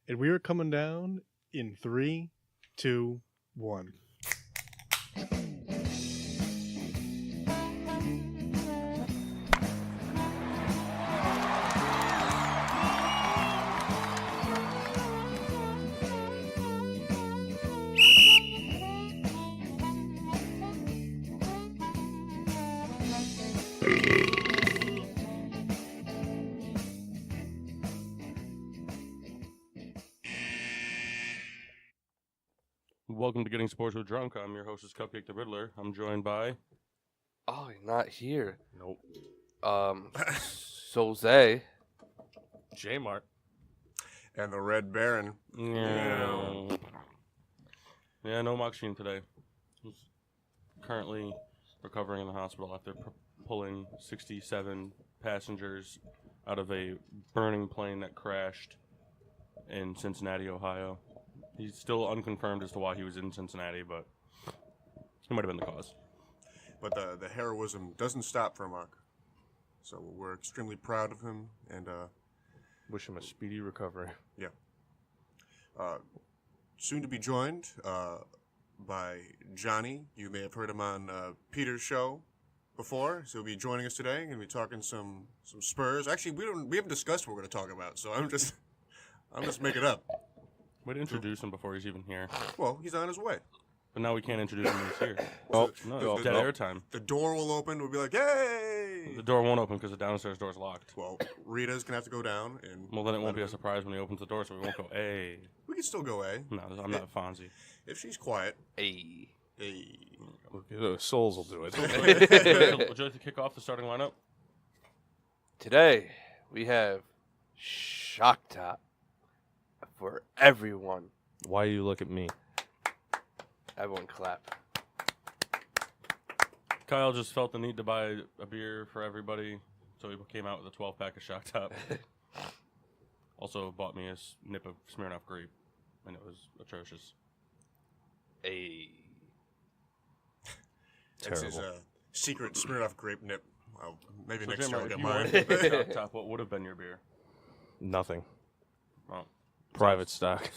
And we are coming down in 3, 2, 1. Welcome to Getting Sports with Drunk. I'm your hostess, Cupcake the Riddler. I'm joined by... Oh, you're not here. Nope. Jose. J-Mart. And the Red Baron. Yeah, no Maxine today. He's currently recovering in the hospital after pulling 67 passengers out of a burning plane that crashed in Cincinnati, Ohio. He's still unconfirmed as to why he was in Cincinnati, but he might have been the cause. But the heroism doesn't stop for Mark. So we're extremely proud of him and Wish him a speedy recovery. yeah. Soon to be joined by Johnny. You may have heard him on Peter's show before. So he'll be joining us today. Going to be talking some Spurs. Actually, we haven't discussed what we're going to talk about. So I'm just making it up. Way to introduce him before he's even here. Well, he's on his way. But now we can't introduce him when he's here. Oh, No, it's dead airtime. The door will open. We'll be like, hey! The door won't open because the downstairs door's locked. Well, Rita's going to have to go down. And Well, then it won't be a surprise when he opens the door, so we won't go, hey. we can still go, eh? No, I'm not Fonzie. If she's quiet. Hey. Hey. Souls will do it. Would you like to kick off the starting lineup? Today, we have Shock Top for everyone. Why you look at me? Everyone clap. Kyle just felt the need to buy a beer for everybody, so he came out with a 12-pack of Shock Top. Also bought me a nip of Smirnoff Grape, and it was atrocious. Hey. That's his secret Smirnoff grape nip. Well, maybe So, next Jim, year I'll if get you mine. wanted Shock Top, what would have been your beer? Nothing. Well, Private stock.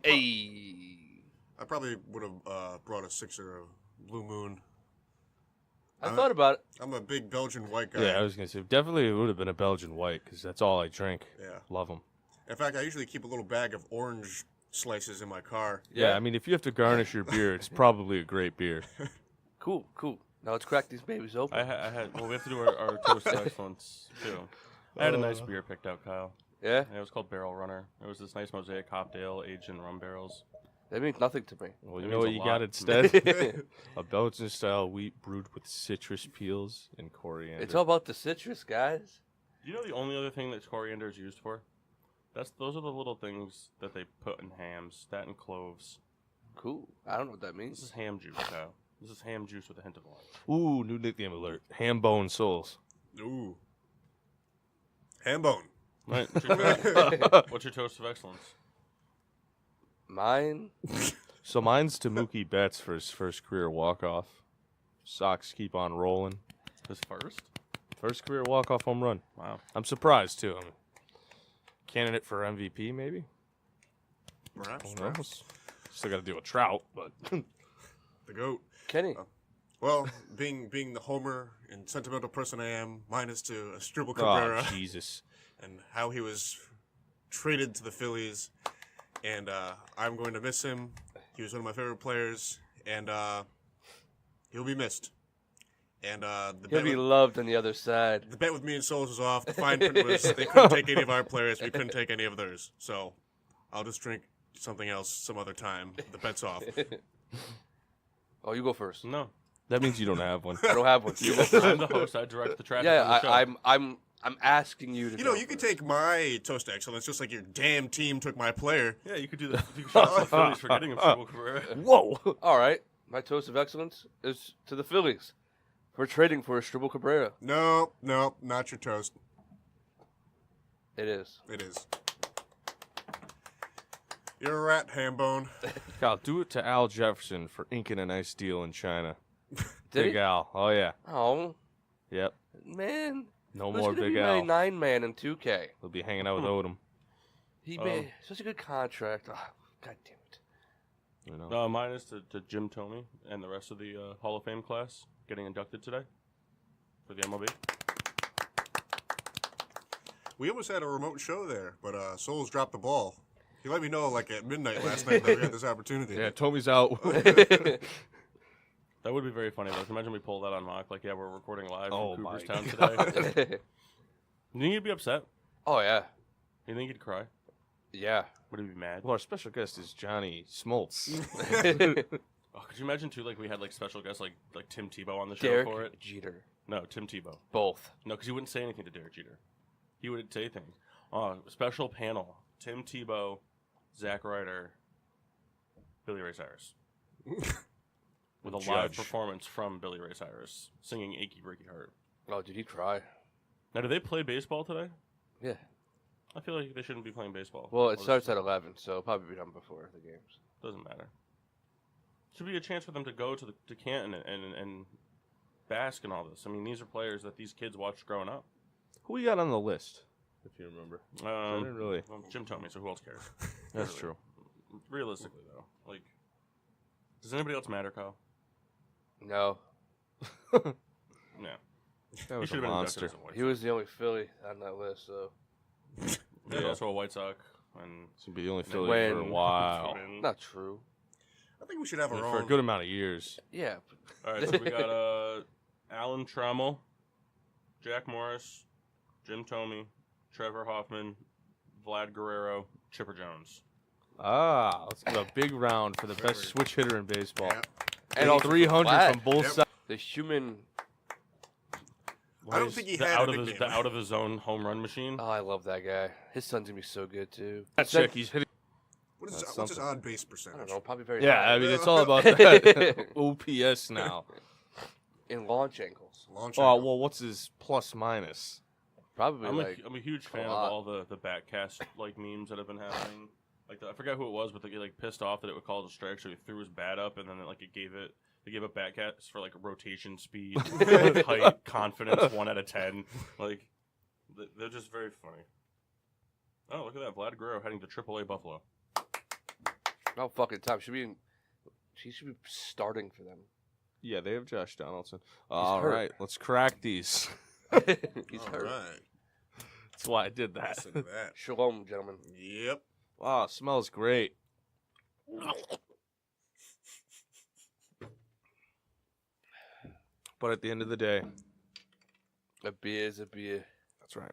Hey. I probably would have brought a sixer of Blue Moon. I thought about it. I'm a big Belgian white guy. Yeah, I was going to say, definitely it would have been a Belgian white, because that's all I drink. Yeah. Love them. In fact, I usually keep a little bag of orange slices in my car. Yeah, I mean, if you have to garnish your beer, it's probably a great beer. Cool. Now let's crack these babies open. I had. Well, we have to do our toast to excellence too. I had a nice beer picked out, Kyle. Yeah? It was called Barrel Runner. It was this nice mosaic hop ale aged in rum barrels. That means nothing to me. Well, It you know means what a you lot got to instead? A Belgian-style wheat brewed with citrus peels and coriander. It's all about the citrus, guys. Do you know the only other thing that coriander is used for? Those are the little things that they put in hams. That and cloves. Cool. I don't know what that This means. is ham juice, Kyle. This is ham juice with a hint of lime. Ooh, new nickname alert. Ham bone souls. Ooh. Ham bone. Right. What's your toast of excellence? Mine? So mine's to Mookie Betts for his first career walk-off. Sox keep on rolling. His first? First career walk-off home run. Wow. I'm surprised, too. I mean, candidate for MVP, maybe? Perhaps. Who knows? Still got to deal with Trout, but... The GOAT. Kenny. Well, being the homer and sentimental person I am, mine is to Asdrubal Oh, Cabrera Jesus. and how he was traded to the Phillies. And I'm going to miss him. He was one of my favorite players, and he'll be missed. And He'll be loved on the other side. the bet with me and Souls was off. The fine print was they couldn't take any of our players. We couldn't take any of theirs. So I'll just drink something else some other time. The bet's off. Oh, you go first. No. That means you don't have one. I don't have one. I'm the host. I direct the traffic. Yeah, on the show. I'm asking you to. You know, go you could first. take my toast to excellence just like your damn team took my player. Yeah, you could do that. You could shout out the Phillies for getting him Asdrubal Cabrera. Whoa! All right, my toast of excellence is to the Phillies for trading for Asdrubal Cabrera. No, not your toast. It is. It is. You're a rat, Hambone. Kyle, do it to Al Jefferson for inking a nice deal in China. Did Big he? Al. Oh, yeah. Oh Yep. man, No who's more gonna Big be Al. my 9-man in 2K? He'll be hanging out with Odom. He made such a good contract. Oh, God damn it. You know. Mine is to Jim Thome and the rest of the Hall of Fame class getting inducted today for the MLB. We almost had a remote show there, but Souls dropped the ball. He let me know like at midnight last night that we had this opportunity. Yeah, Tommy's out. That would be very funny, though. Can you imagine we pull that on mock? Like, yeah, we're recording live from my Cooperstown God. today. You think he'd be upset? Oh, yeah. You think he'd cry? Yeah. Would he be mad? Well, our special guest is Johnny Smoltz. Oh, could you imagine, too, like, we had, like, special guests like Tim Tebow on the show Derek for it? Jeter. No, Tim Tebow. Both. No, because he wouldn't say anything to Derek Jeter. He would say things. Special panel. Tim Tebow, Zack Ryder, Billy Ray Cyrus. With a live performance from Billy Ray Cyrus, singing Achy Breaky Heart. Oh, did he cry? Now, do they play baseball today? Yeah. I feel like they shouldn't be playing baseball. Well, it starts at 11, so it'll probably be done before the games. Doesn't matter. Should be a chance for them to go to Canton and bask in all this. I mean, these are players that these kids watched growing up. Who we got on the list, if you remember? I didn't really. Well, Jim Thome, so who else cares? That's Really. true. Realistically, though, like, does anybody else matter, Kyle? No. No. That was He a should have been inducted monster. as a White He was the only Philly on that list, so. Sox. There's also a White Sox. And He's gonna be the only Philly When- for a while. Not true. I think we should have our For a own. good amount of years. Yeah. All right, so we got Alan Trammell, Jack Morris, Jim Thome, Trevor Hoffman, Vlad Guerrero, Chipper Jones. Let's give a big round for the best switch hitter in baseball. Yeah. And also 300 Vlad. from both Yep. sides. The human. I don't think he the had out a of his nickname. the out of his zone home run machine. Oh, I love that guy. His son's gonna be so good too. That chick, he's hitting. What's That's his something. on base I percentage? don't know. Probably very. Yeah, high. I mean, it's all about that OPS now. In launch angles. Launch Oh, angle. well, what's his plus minus? Probably I'm like. a huge fan of lot. all the backcast like memes that have been happening. Like I forgot who it was, but they like pissed off that it would call it a strike, so he threw his bat up, and then like they gave up backcast for like rotation speed, height, confidence, 1 out of 10. Like they're just very funny. Oh, look at that, Vlad Guerrero heading to AAA Buffalo. No fucking time. She should be starting for them. Yeah, they have Josh Donaldson. All hurt. right, let's crack these. He's All hurt. right. That's why I did that. Listen to that. Shalom, gentlemen. Yep. Wow, it smells great. But at the end of the day, A beer is a beer. that's right.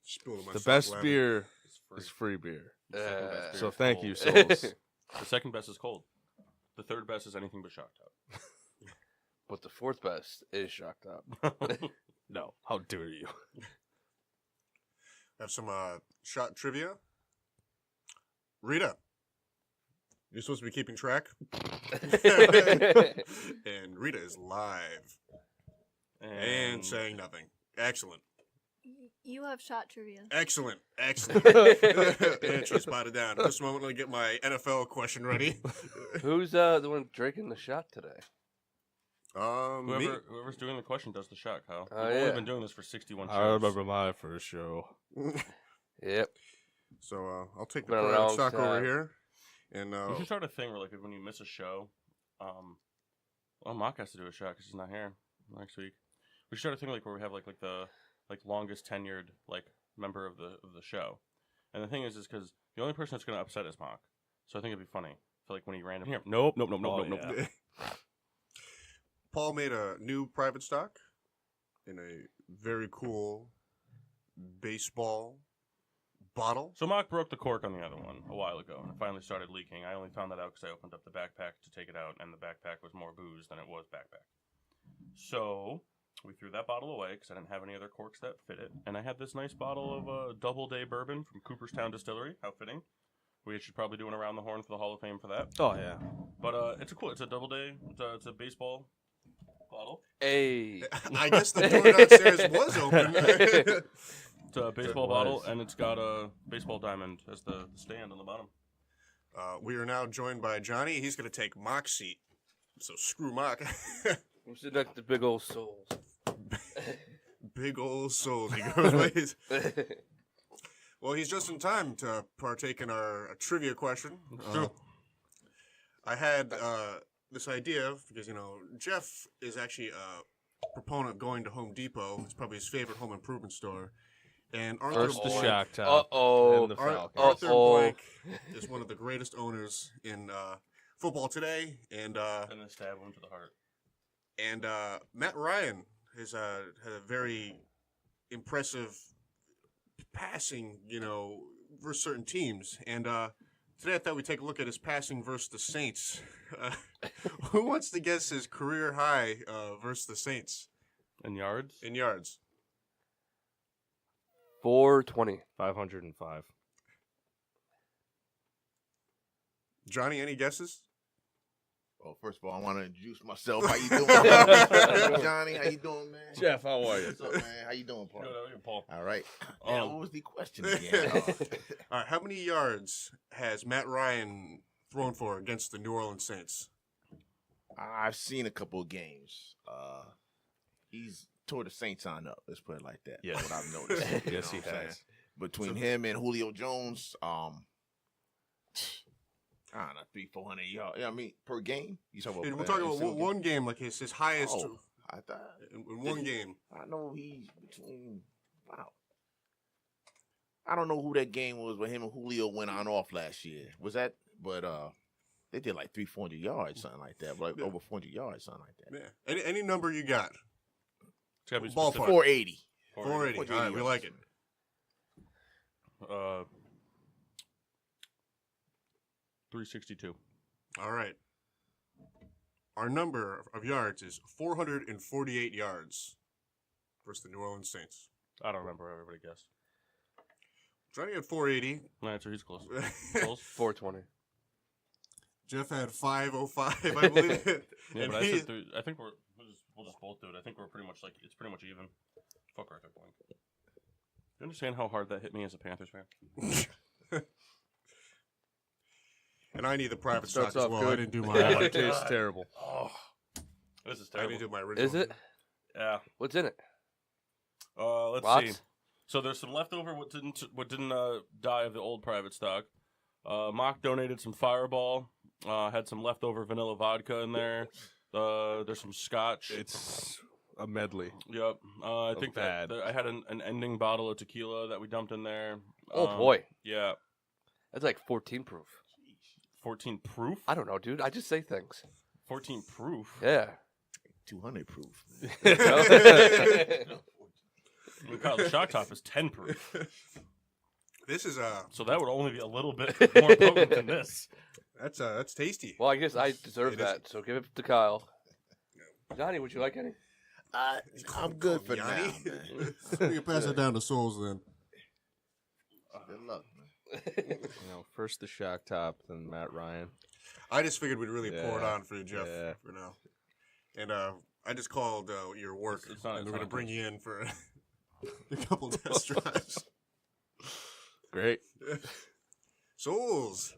Spilled my The soft best lemon. beer It's free. is free beer. Second best beer So is thank cold. you, Souls. The second best is cold. The third best is anything but shock But the fourth best is Shock Top. top. No, how dare you? Have some shot trivia. Rita, you're supposed to be keeping track. And Rita is live and saying nothing. Excellent. You have shot trivia. Excellent. Excellent. And she spotted down. At this moment, let me get my NFL question ready. Who's the one drinking the shot today? Me. Whoever's doing the question does the shot, Kyle. Oh, We've only yeah. been doing this for 61 shows. I remember my first show. Yep. So I'll take the Been a private long stock over time. here. And We should start a thing where, like, when you miss a show, well, Mock has to do a shot because he's not here next week. We should start a thing like where we have like the longest tenured like member of the show, and the thing is because the only person that's going to upset is Mock. So I think it'd be funny for like when he ran here. Nope. yeah. Paul made a new private stock in a very cool baseball bottle. So Mock broke the cork on the other one a while ago, and it finally started leaking. I only found that out because I opened up the backpack to take it out, and the backpack was more booze than it was backpack. So we threw that bottle away because I didn't have any other corks that fit it, and I had this nice bottle of Double Day bourbon from Cooperstown Distillery. How fitting! We should probably do an around the horn for the Hall of Fame for that. Oh, yeah. But it's a Double Day. It's a baseball bottle. Hey. I guess the door downstairs was open. It's a baseball It bottle, was. and it's got a baseball diamond as the stand on the bottom. We are now joined by Johnny. He's going to take Mock's seat. So screw Mock. I'm sitting next to big old souls. Big old souls. He goes ways. Well, he's just in time to partake in our trivia question. True. I had this idea because, Jeff is actually a proponent of going to Home Depot. It's probably his favorite home improvement store. And Arthur First the Blank, shock top. Uh-oh. And the Falcons. Arthur Blank is one of the greatest owners in football today. And And then stab him to the heart. And Matt Ryan has had a very impressive passing, versus certain teams. And today I thought we'd take a look at his passing versus the Saints. Who wants to guess his career high versus the Saints And yards? in yards? 420. 505. Johnny, any guesses? Well, first of all, I want to introduce myself. How you doing, Johnny? How you doing, man? Jeff, how are you? What's up, man? How you doing, Paul? Paul. All right. Now, what was the question again? All right, how many yards has Matt Ryan thrown for against the New Orleans Saints? I've seen a couple of games. He's tore the Saints on up. Let's put it like that. Yeah. What I've noticed. You Yes, know he what I'm has. saying? Between him and Julio Jones, I don't know, 300-400 yards. I mean, per game. You talking about? We're talking about single game? one game, like his highest Oh, I thought. in one game. I know he's between. Wow. I don't know who that game was where him and Julio went on off last year. Was that? But they did like 300-400 yards, something like that. Like over 400 yards, something like that. Yeah. Any number you got? It's got to be Ballpark. specific. 480. 480. All right, we like it. 362. All right. Our number of yards is 448 yards versus the New Orleans Saints. I don't remember what everybody guessed. Johnny had 480. My answer, he's close. Close? 420. Jeff had 505, I believe. Yeah, And but I he- said three. I think we'll just both do it. I think we're pretty much it's pretty much even. Fuck Arthur Blank. You understand how hard that hit me as a Panthers fan? And I need the private stock Starts as off well. good. I didn't do That my. one tastes terrible. Oh, this is I terrible. didn't do my original. Is it? Yeah. What's in it? Let's Lots? see. So there's some leftover what didn't die of the old private stock. Mock donated some Fireball. Had some leftover vanilla vodka in there. There's some scotch. It's a medley. Yep. I Of think bad. that I had an ending bottle of tequila that we dumped in there. Oh, boy. Yeah. That's like 14 proof. 14 proof? I don't know, dude. I just say things. 14 proof? Yeah. 200 proof. Kyle, the shock top is 10 proof. This is So that would only be a little bit more potent than this. that's tasty. Well, I guess I deserve It is- that, so give it to Kyle. Johnny, would you like any? I'm good for now, Yanni. man. You can pass it down to Souls then. Good luck, man. First the shock top, then Matt Ryan. I just figured we'd really pour it Yeah. on for you, Jeff, Yeah. for now. And I just called your work, It's not- and it's we're going to not bring you in for a couple test drives. Great. Souls.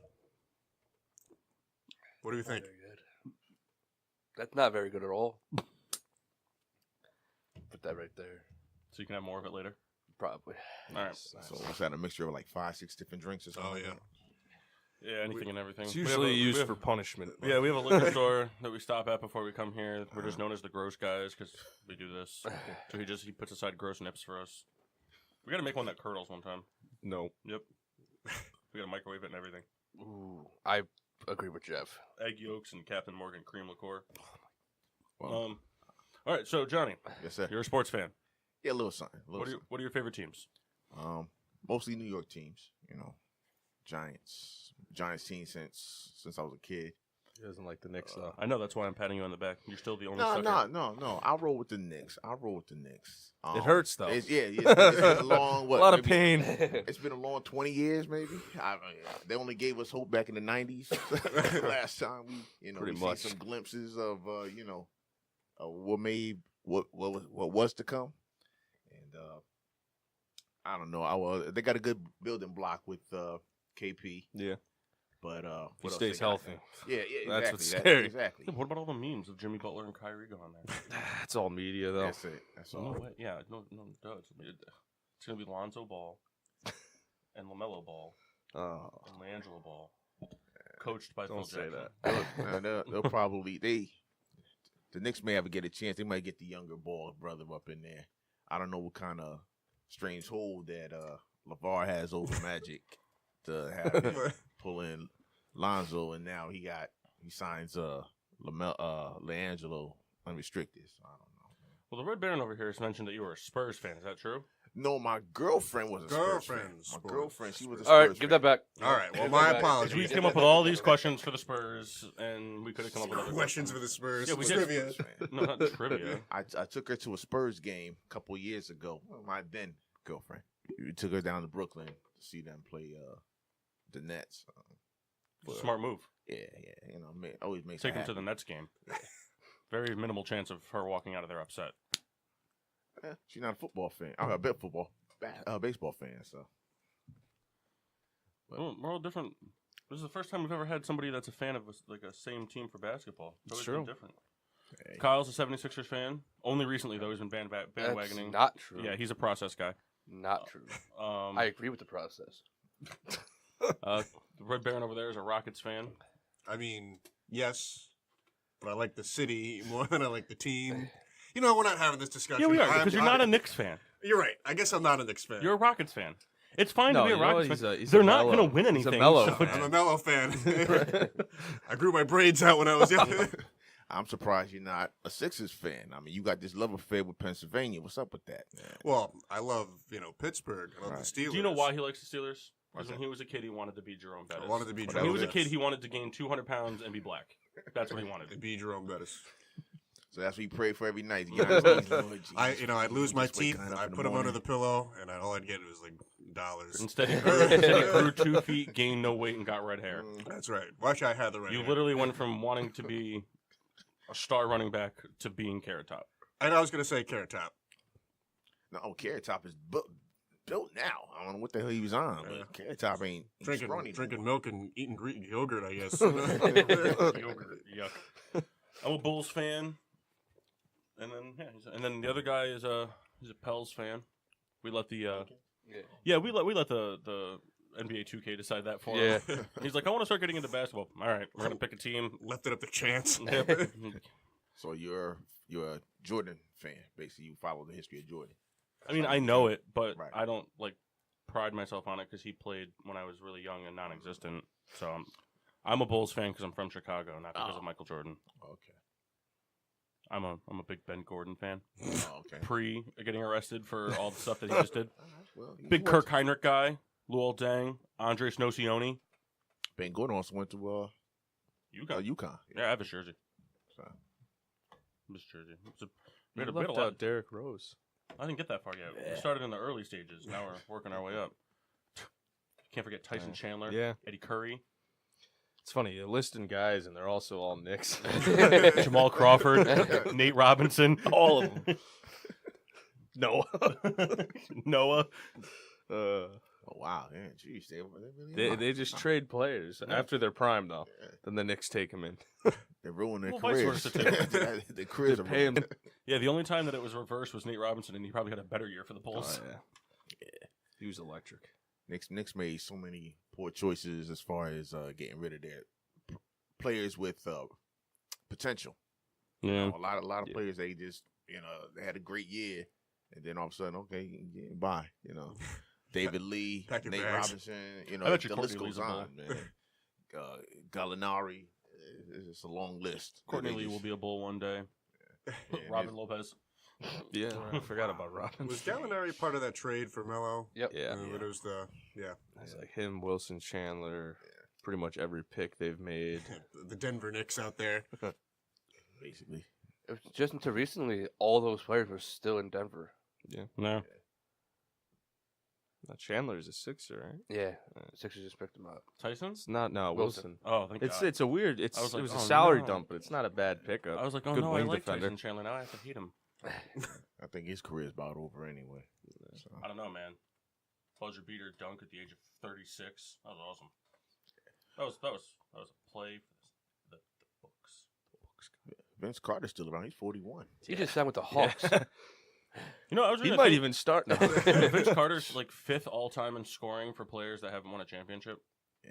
What do you think? Very good. That's not very good at all. Put that right there. So you can have more of it later. Probably. All right. So what's that? A mixture of like 5-6 different drinks or something? Oh, yeah. Yeah, anything and everything. It's We have usually a- we used have- for punishment. Yeah, we have a liquor store that we stop at before we come here. We're just known as the gross guys because we do this. So he puts aside gross nips for us. We got to make one that curdles one time. No. Yep. We got to microwave it and everything. Ooh, I agree with Jeff. Egg yolks and Captain Morgan cream liqueur. Well, All right, so Johnny, yes, sir. you're a sports fan. Yeah, a little something. What are your favorite teams? Mostly New York teams. Giants team since I was a kid. He doesn't like the Knicks, though. I know that's why I'm patting you on the back. You're still the only No, sucker. no. I'll roll with the Knicks. It hurts, though. It's been a long, A lot of maybe- pain. It's been a long 20 years, maybe. They only gave us hope back in the 90s. Last time we Pretty we much. see some glimpses of, what was to come. And I don't know. They got a good building block with KP, Yeah. but He what else stays they got? healthy. Yeah, That's exactly. what's scary. Exactly. Yeah, what about all the memes of Jimmy Butler and Kyrie going there? It's all media, though. That's it. That's No all. way. Yeah, no, duh. It's gonna be Lonzo Ball and LaMelo Ball Oh, and LeAngelo Ball, coached by don't Phil say Jackson. that. They'll probably the Knicks may ever get a chance. They might get the younger Ball brother up in there. I don't know what kind of strange hold that LeVar has over Magic to have him pull in Lonzo, and now he signs LeAngelo unrestricted. So I don't know. Well, the Red Baron over here has mentioned that you were a Spurs fan. Is that true? No, my girlfriend was a Spurs fan. Girlfriend, My sports. girlfriend, she was a Spurs All right, fan. give that back. All right. Well, Give my that back. apologies. We came up with all these questions for the Spurs, and we could have come up with other Questions for the Spurs. Yeah, we did. Trivia. No, not trivia. I took her to a Spurs game a couple of years ago. My then girlfriend. We took her down to Brooklyn to see them play the Nets. Smart move. Yeah. You know, always makes Take her him to the happy. Nets game. Very minimal chance of her walking out of there upset. Yeah, she's not a football fan. I'm a baseball fan. So Well, we're all different. This is the first time we've ever had somebody that's a fan of a same team for basketball. It's always been different. hey, Kyle's a 76ers fan. Only recently, though, he's been That's bandwagoning. not true. Yeah, he's a process guy. Not true. Um, I agree with the process. the Red Baron over there is a Rockets fan. I mean, yes, but I like the city more than I like the team. You know, we're not having this discussion. Yeah, we are, because you're not a Knicks fan. You're right. I guess I'm not a Knicks fan. You're a Rockets fan. It's fine to No, be a you know Rockets what? fan. He's They're a not mellow. going to win He's a anything. mellow so- fan. I'm a Mellow fan. I grew my braids out when I was young. I'm surprised you're not a Sixers fan. I mean, you got this love affair with Pennsylvania. What's up with that? Man? Well, I love, Pittsburgh. I love Right. the Steelers. Do you know why he likes the Steelers? Why Because is when that? he was a kid, he wanted to be Jerome Bettis. I wanted to be When Jerome he was a Bettis. kid, he wanted to gain 200 pounds and be black. That's what he wanted. To be Jerome Bettis. So that's what you pray for every night. To get on his knees, Lord Jesus. I'd lose my Just waking teeth. up I'd in the put them under morning. the pillow, and all I'd get was, dollars. Instead, he grew 2 feet, gained no weight, and got red hair. That's right. Watch, I had the right You hand. literally went from wanting to be a star running back to being Carrot Top. And I was going to say Carrot Top. No, Carrot Top is built now. I don't know what the hell he was on, Yeah. but Carrot Top ain't scrawny Drinking no more. milk and eating Greek yogurt, I guess. Yogurt, yuck. I'm a Bulls fan, and then the other guy is he's a Pels fan. We let the we let the NBA 2K decide that for him. Yeah. He's like, I want to start getting into basketball. All right, we're gonna pick a team. Left it up to chance. Yep. So you're a Jordan fan, basically. You follow the history of Jordan. I mean, I know it, but Right. I don't pride myself on it because he played when I was really young and non-existent. So I'm a Bulls fan because I'm from Chicago, not because of Michael Jordan. Okay. I'm a big Ben Gordon fan. Oh, okay. Pre getting arrested for all the stuff that he just did. All right, well, he Big went Kirk to- Heinrich guy. Luol Deng, Andres Nocioni. Ben Gordon also went to You got UConn. Yeah, I have his jersey. So, His jersey. We You had a, we had a left lot. out Derrick Rose. I didn't get that far yet. We started in the early stages. Now we're working our way up. Can't forget Tyson Chandler. Yeah. Eddie Curry. It's funny, you're listing guys, and they're also all Knicks. Jamal Crawford. Nate Robinson. all of them. Noah. oh wow, yeah, geez, they really They just trade players after their prime, though. Then the Knicks take them in. they ruin their Well, vice careers. versa, Their careers They are pay him. ruined. Yeah, the only time that it was reversed was Nate Robinson, and he probably had a better year for the Bulls. Oh, yeah. He was electric. Knicks made so many poor choices as far as getting rid of their players with potential. Yeah. A lot of Yeah. players they just they had a great year, and then all of a sudden, okay, bye. David Lee, Pack your Nate bags. Robinson. I bet you the Courtney list Lee's goes a on, man. Gallinari. It's a long list. Courtney They Lee just- will be a Bull one day. yeah, Robin Lopez. Yeah, I forgot about Robin. Was Gallinari part of that trade for Melo? Yep. Yeah. It was It's like him, Wilson, Chandler, pretty much every pick they've made. the Denver Knicks out there. basically. It was just until recently, all those players were still in Denver. Yeah. No. Now Chandler's a Sixer, right? Yeah. Sixers just picked him up. Tyson? It's not, no, Wilson. Wilson. Oh, thank God. It's a weird, I was like, it was oh, a salary no. dump, but it's not a bad pickup. I was like, oh Good no, I wing like defender. Tyson Chandler. Now I have to hate him. I think his career is about over anyway. So. I don't know, man. Buzzer beater dunk at the age of 36. That was awesome. That was a play for the books. Vince Carter's still around. He's 41. He just signed with the Hawks. You know, I was He reading might even start now. Vince Carter's like 5th all-time in scoring for players that haven't won a championship. Yeah.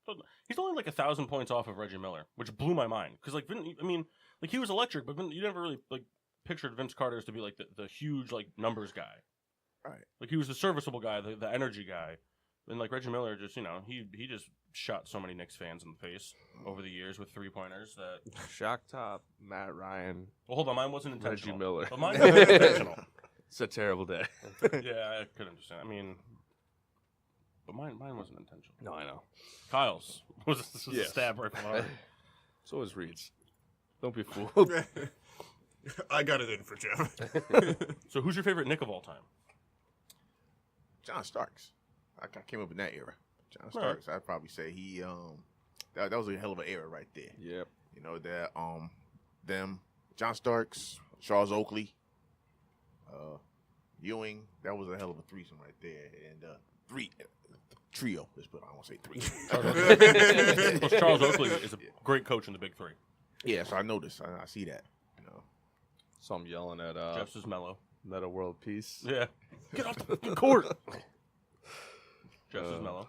So he's only like 1,000 points off of Reggie Miller, which blew my mind. Because like, I mean, like he was electric, but you never really like pictured Vince Carter as to be like the huge like numbers guy. Right. Like he was the serviceable guy, the energy guy. And like Reggie Miller, just he just shot so many Knicks fans in the face over the years with 3-pointers that. Shock top, Matt Ryan, Well, hold on, mine wasn't intentional. Reggie Miller. But mine wasn't intentional. It's a terrible day. Yeah, I could understand. I mean, but mine wasn't intentional. No, I know. Kyle's was a Yes. stab right from the heart. So is Reed's. Don't be fooled. I got it in for Jeff. So who's your favorite Knick of all time? John Starks. I came up in that era. John All right. Starks. I'd probably say he that was a hell of an era right there. Yep. You know that them John Starks, Charles Oakley, Ewing. That was a hell of a threesome right there, and trio. Let's put. I won't say three. Well, Charles Oakley is a great coach in the Big Three. Yeah, so I noticed. I see that. You know. So I'm yelling at Jeff's is mellow. Meta World Peace. Yeah. Get off the court. Jeff's is mellow.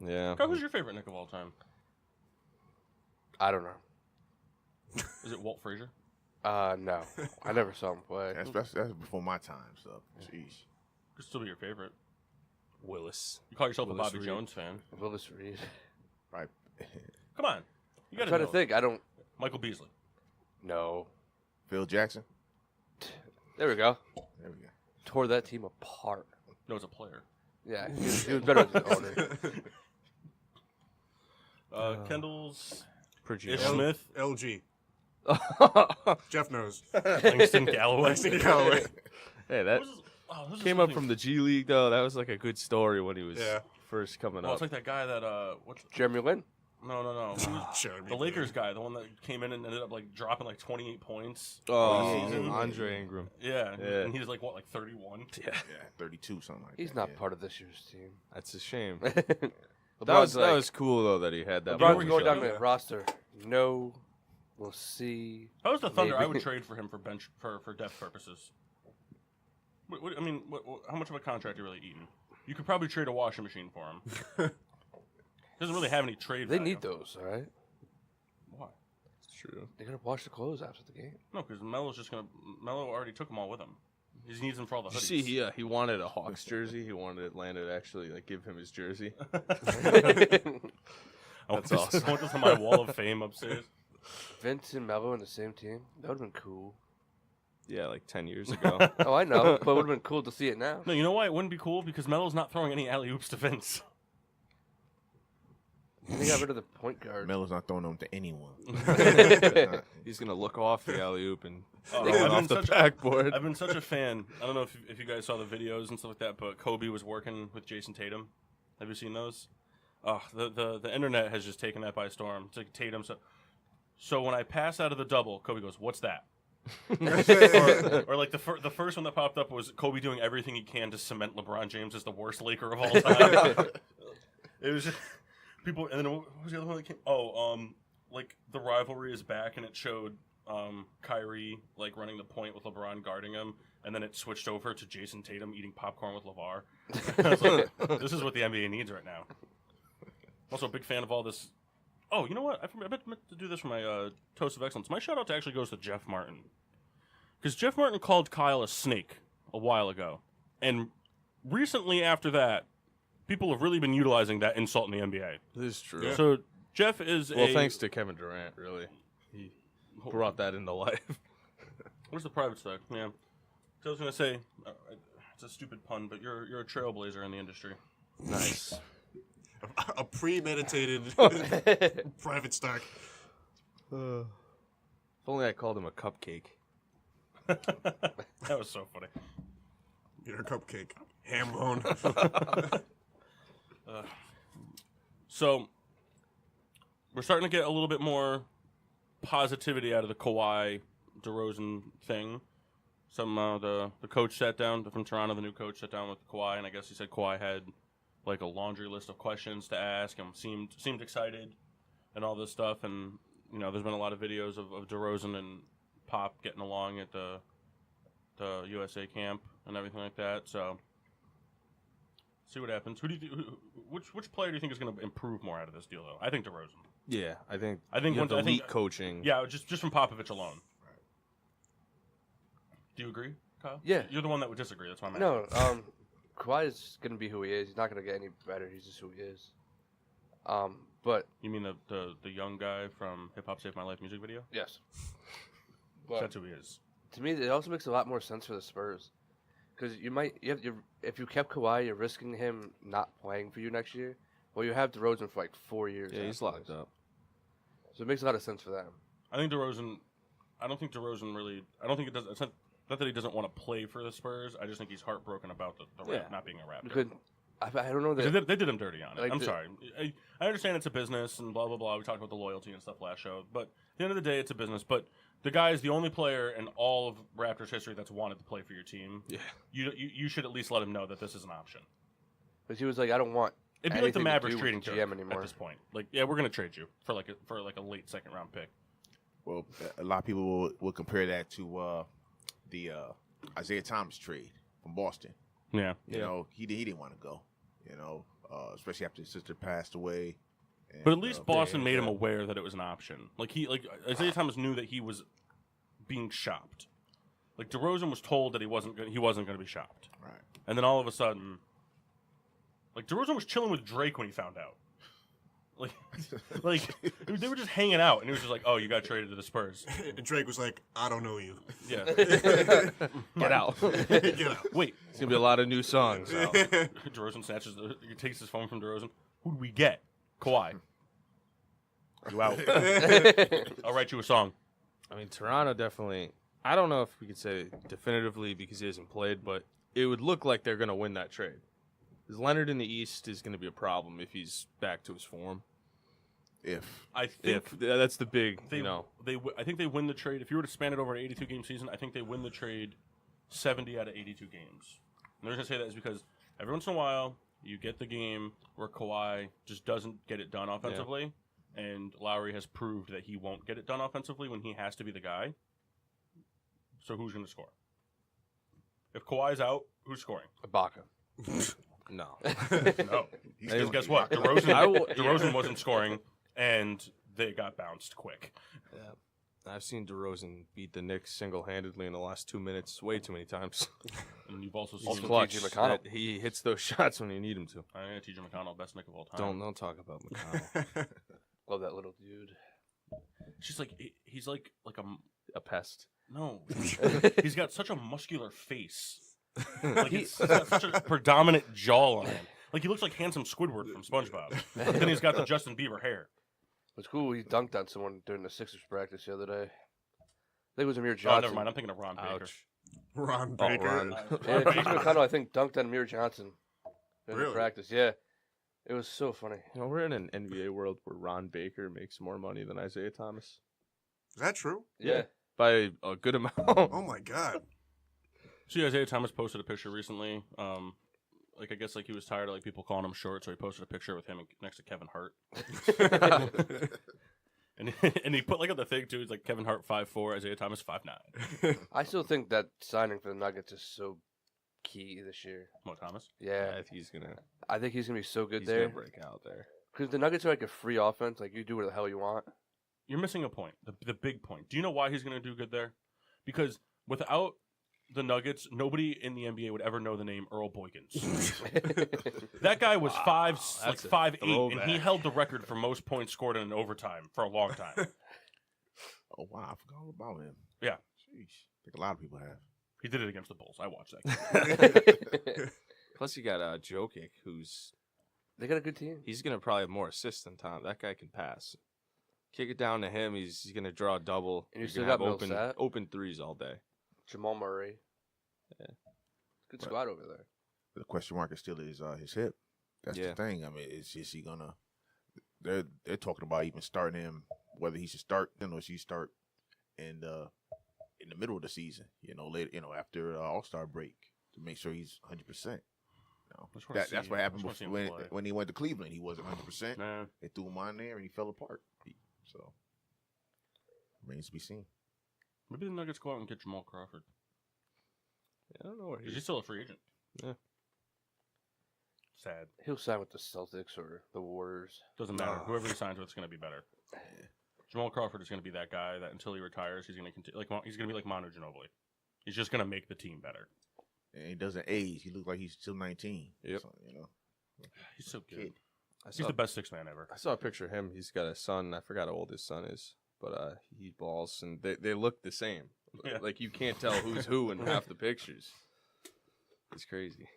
Yeah. Kyle, who's your favorite Knick of all time? I don't know. Is it Walt Frazier? No. I never saw him play. That's before my time. So, jeez. Could still be your favorite. Willis. You call yourself Willis a Bobby Reed. Jones fan. Willis Reed. Right. Come on. You I'm gotta trying know. to think. I don't Michael Beasley. know. Phil Jackson. There we go. There we go. Tore that team apart. No, it's a player. Yeah, he was better as an owner. Kendall's Pretty Ish L- Smith. LG. Jeff knows. Langston Galloway. Langston Galloway. Hey, that This is came up something- from the G League though. That was like a good story when he was Yeah. first coming Oh, up. it's like that guy that what's Jeremy Lin. no. Who was- Jeremy the Lakers Lin. guy, the one that came in and ended up like dropping like 28 points. Oh, season. Andre Ingram. Yeah. Yeah. And he was like what, like 31? Yeah, Yeah, 32, something like that. He's not yeah. part of this year's team. that's a shame. LeBron's That was cool though that he had that. LeBron's one going down shot. the roster. No, we'll see. If I was the Thunder, I Maybe. would trade for him for bench for depth purposes. I mean, how much of a contract are you really eating? You could probably trade a washing machine for him. Doesn't really have any trade They value. need those, all right? Why? It's true. They're gonna wash the clothes after the game. No, because Melo already took them all with him. He needs them for all the Did hoodies. you see, he wanted a Hawks jersey. He wanted Atlanta to actually like give him his jersey. I want That's this, awesome. I want this on my wall of fame upstairs. Vince and Melo in the same team. That would have been cool. Yeah, like 10 years ago. Oh, I know, but it would have been cool to see it now. No, you know why it wouldn't be cool? Because Melo's not throwing any alley oops to Vince. They got rid of the point guard. Melo's not throwing them to anyone. He's gonna look off the alley oop and Oh, throw I've it been off the such- backboard. I've been such a fan. I don't know if you guys saw the videos and stuff like that, but Kobe was working with Jason Tatum. Have you seen those? Oh, the internet has just taken that by storm. It's like Tatum. So when I pass out of the double, Kobe goes, "What's that?" or like the first one that popped up was Kobe doing everything he can to cement LeBron James as the worst Laker of all time. It was just, people, and then what was the other one that came? Oh, like the rivalry is back, and it showed Kyrie like running the point with LeBron guarding him, and then it switched over to Jason Tatum eating popcorn with LeVar. I was like, this is what the NBA needs right now. Also, a big fan of all this. Oh, you know what? I meant to do this for my Toast of Excellence. My shout out actually goes to Jeff Martin. Because Jeff Martin called Kyle a snake a while ago. And recently after that, people have really been utilizing that insult in the NBA. This is true. So Jeff is Well, thanks to Kevin Durant, really. He brought that into life. Where's the private stock? Yeah. So I was going to say, it's a stupid pun, but you're a trailblazer in the industry. Nice. A premeditated private stock. If only I called him a cupcake. That was so funny. You're a cupcake. Ham bone. So we're starting to get a little bit more positivity out of the Kawhi DeRozan thing. The coach sat down from Toronto. The new coach sat down with Kawhi, and I guess he said Kawhi had like a laundry list of questions to ask him. Seemed excited and all this stuff. And you know, there's been a lot of videos of DeRozan and Pop getting along at the the USA camp and everything like that. So, see what happens. Which player do you think is going to improve more out of this deal, though? I think DeRozan. Yeah, I think once elite coaching. Yeah, just from Popovich alone. Right. Do you agree, Kyle? Yeah. You're the one that would disagree. That's why I'm No, asking. Kawhi is going to be who he is. He's not going to get any better. He's just who he is. But you mean the young guy from Hip Hop Saved My Life music video? yes, That's who he is. To me, it also makes a lot more sense for the Spurs, because if you kept Kawhi, you're risking him not playing for you next year. Well, you have DeRozan for like 4 years. Yeah, he's locked up. So it makes a lot of sense for them. I don't think DeRozan really. I don't think it does. It's not that he doesn't want to play for the Spurs. I just think he's heartbroken about the rap not being a Raptor. Because I don't know that they did him dirty on it. I'm sorry. I understand it's a business and blah blah blah. We talked about the loyalty and stuff last show, but at the end of the day, it's a business. But the guy is the only player in all of Raptors history that's wanted to play for your team. Yeah, you should at least let him know that this is an option. Because he was like, I don't want. It'd be like the anything to Mavericks do trading with Dirk GM anymore at this point. Like, yeah, we're gonna trade you for like a late second round pick. Well, a lot of people will compare that to the Isaiah Thomas trade from Boston. Yeah, You know, he didn't want to go. You know, especially after his sister passed away. And, but at least Boston made him aware that it was an option. Like Isaiah Thomas knew that he was being shopped. Like DeRozan was told that he wasn't going to be shopped. Right. And then all of a sudden, like DeRozan was chilling with Drake when he found out. Like they were just hanging out, and he was just like, "Oh, you got traded to the Spurs." And Drake was like, "I don't know you." Yeah. get out. Get out. Wait, It's gonna be a lot of new songs. Out. DeRozan he takes his phone from DeRozan. Who do we get? Kawhi. You out? I'll write you a song. I mean, Toronto definitely. I don't know if we could say definitively because he hasn't played, but it would look like they're gonna win that trade. Because Leonard in the East is going to be a problem if he's back to his form. I think that's the big, I think they win the trade. If you were to span it over an 82-game season, I think they win the trade 70 out of 82 games. And the reason I say that is because every once in a while, you get the game where Kawhi just doesn't get it done offensively, and Lowry has proved that he won't get it done offensively when he has to be the guy. So who's going to score? If Kawhi's out, who's scoring? Ibaka. No. No. Because guess what? DeRozan wasn't scoring, and they got bounced quick. Yeah. I've seen DeRozan beat the Knicks single-handedly in the last 2 minutes way too many times. And you've also Also seen clutch. TJ McConnell. He hits those shots when you need him to. TJ McConnell, best Knick of all time. Don't talk about McConnell. Love that little dude. She's like he's like A pest. no. He's got such a muscular face. Like he's got such a predominant jawline. Like he looks like handsome Squidward from SpongeBob. But then he's got the Justin Bieber hair. It's cool. He dunked on someone during the Sixers practice the other day. I think it was Amir Oh, Johnson. never mind. I'm thinking of Ron Baker. Ouch. Ron Oh, Baker. Ron. Yeah, TJ McConnell, I think, dunked on Amir Johnson during Really? the practice. Yeah. It was so funny. You know, we're in an NBA world where Ron Baker makes more money than Isaiah Thomas. Is that true? Yeah. By a good amount. Oh my God. See, Isaiah Thomas posted a picture recently. I guess he was tired of people calling him short, so he posted a picture with him next to Kevin Hart. and he put on the thing too. It's like Kevin Hart 5'4", Isaiah Thomas 5'9". I still think that signing for the Nuggets is so key this year. Mo Thomas. Yeah. I think he's gonna be so good he's there. gonna break out there. Because the Nuggets are like a free offense. Like, you do what the hell you want. You're missing a point. The big point. Do you know why he's going to do good there? Because without the Nuggets, nobody in the NBA would ever know the name Earl Boykins. That guy was 5'8", and he held the record for most points scored in an overtime for a long time. Oh, wow. I forgot all about him. Yeah. Sheesh. I think a lot of people have. He did it against the Bulls. I watched that game. Plus, you got Jokic, who's They got a good team. he's gonna probably have more assists than Tom. That guy can pass. Kick it down to him. He's gonna draw a double. And you You're still gonna got have Millsap. open threes all day. Jamal Murray. Yeah. Good squad over there. The question mark is still his hip. That's Yeah. the thing. I mean, is he gonna? They're talking about even starting him, whether he should start then or he start in the middle of the season. Later. After All-Star break to make sure he's 100%. That's what happened when he went to Cleveland. He wasn't 100%. Nah. They threw him on there and he fell apart. So remains to be seen. Maybe the Nuggets go out and get Jamal Crawford. I don't know where He's still a free agent. Yeah. Sad. He'll sign with the Celtics or the Warriors. Doesn't matter. Whoever he signs with is going to be better. Jamal Crawford is going to be that guy that until he retires, he's going to continue. He's going to be like Manu Ginobili. He's just going to make the team better. And he doesn't age. He looks like he's still 19. Yep. So, He's so good. Kid. He's the best six man ever. I saw a picture of him. He's got a son. I forgot how old his son is, but he balls, and they look the same. Yeah. Like you can't tell who's who in half the pictures. It's crazy.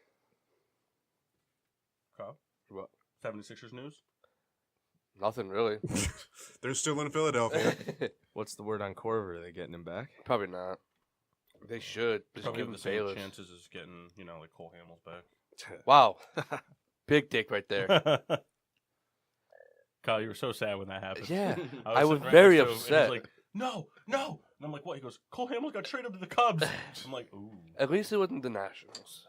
Kyle? What? 76ers news? Nothing really. They're still in Philadelphia. What's the word on Corver? Are they getting him back? Probably not. They should. Just Probably give have him the same Bayless. chances as getting, like Cole Hamels back. Wow. Big dick right there. Kyle, you were so sad when that happened. Yeah. I I was was sitting right very next to him, and upset. he's like, no. And I'm like, what? He goes, Cole Hamels got traded to the Cubs. I'm like, ooh. At least it wasn't the Nationals.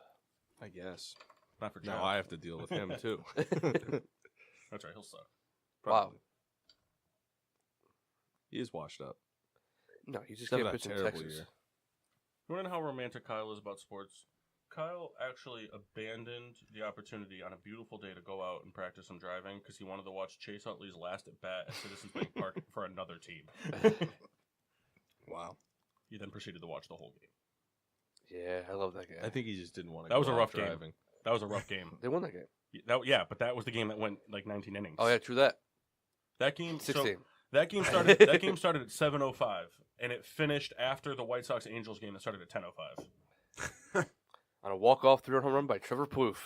I guess. Not for Now Josh. I have to deal with him too. That's right, he'll suck. Wow. He is washed up. No, he just He's having can't a pitch in terrible Texas. year. You want to know how romantic Kyle is about sports? Kyle actually abandoned the opportunity on a beautiful day to go out and practice some driving because he wanted to watch Chase Utley's last at bat at Citizens Bank Park for another team. Wow. He then proceeded to watch the whole game. Yeah, I love that guy. I think he just didn't want to. That was a rough driving. game. That was a rough game. They won that game. Yeah, but that was the game that went like 19 innings. Oh, yeah, true that. That game. 16. So that game started. That game started at 7:05, and it finished after the White Sox Angels game that started at 10:05. On a walk-off 3-run home run by Trevor Plouffe.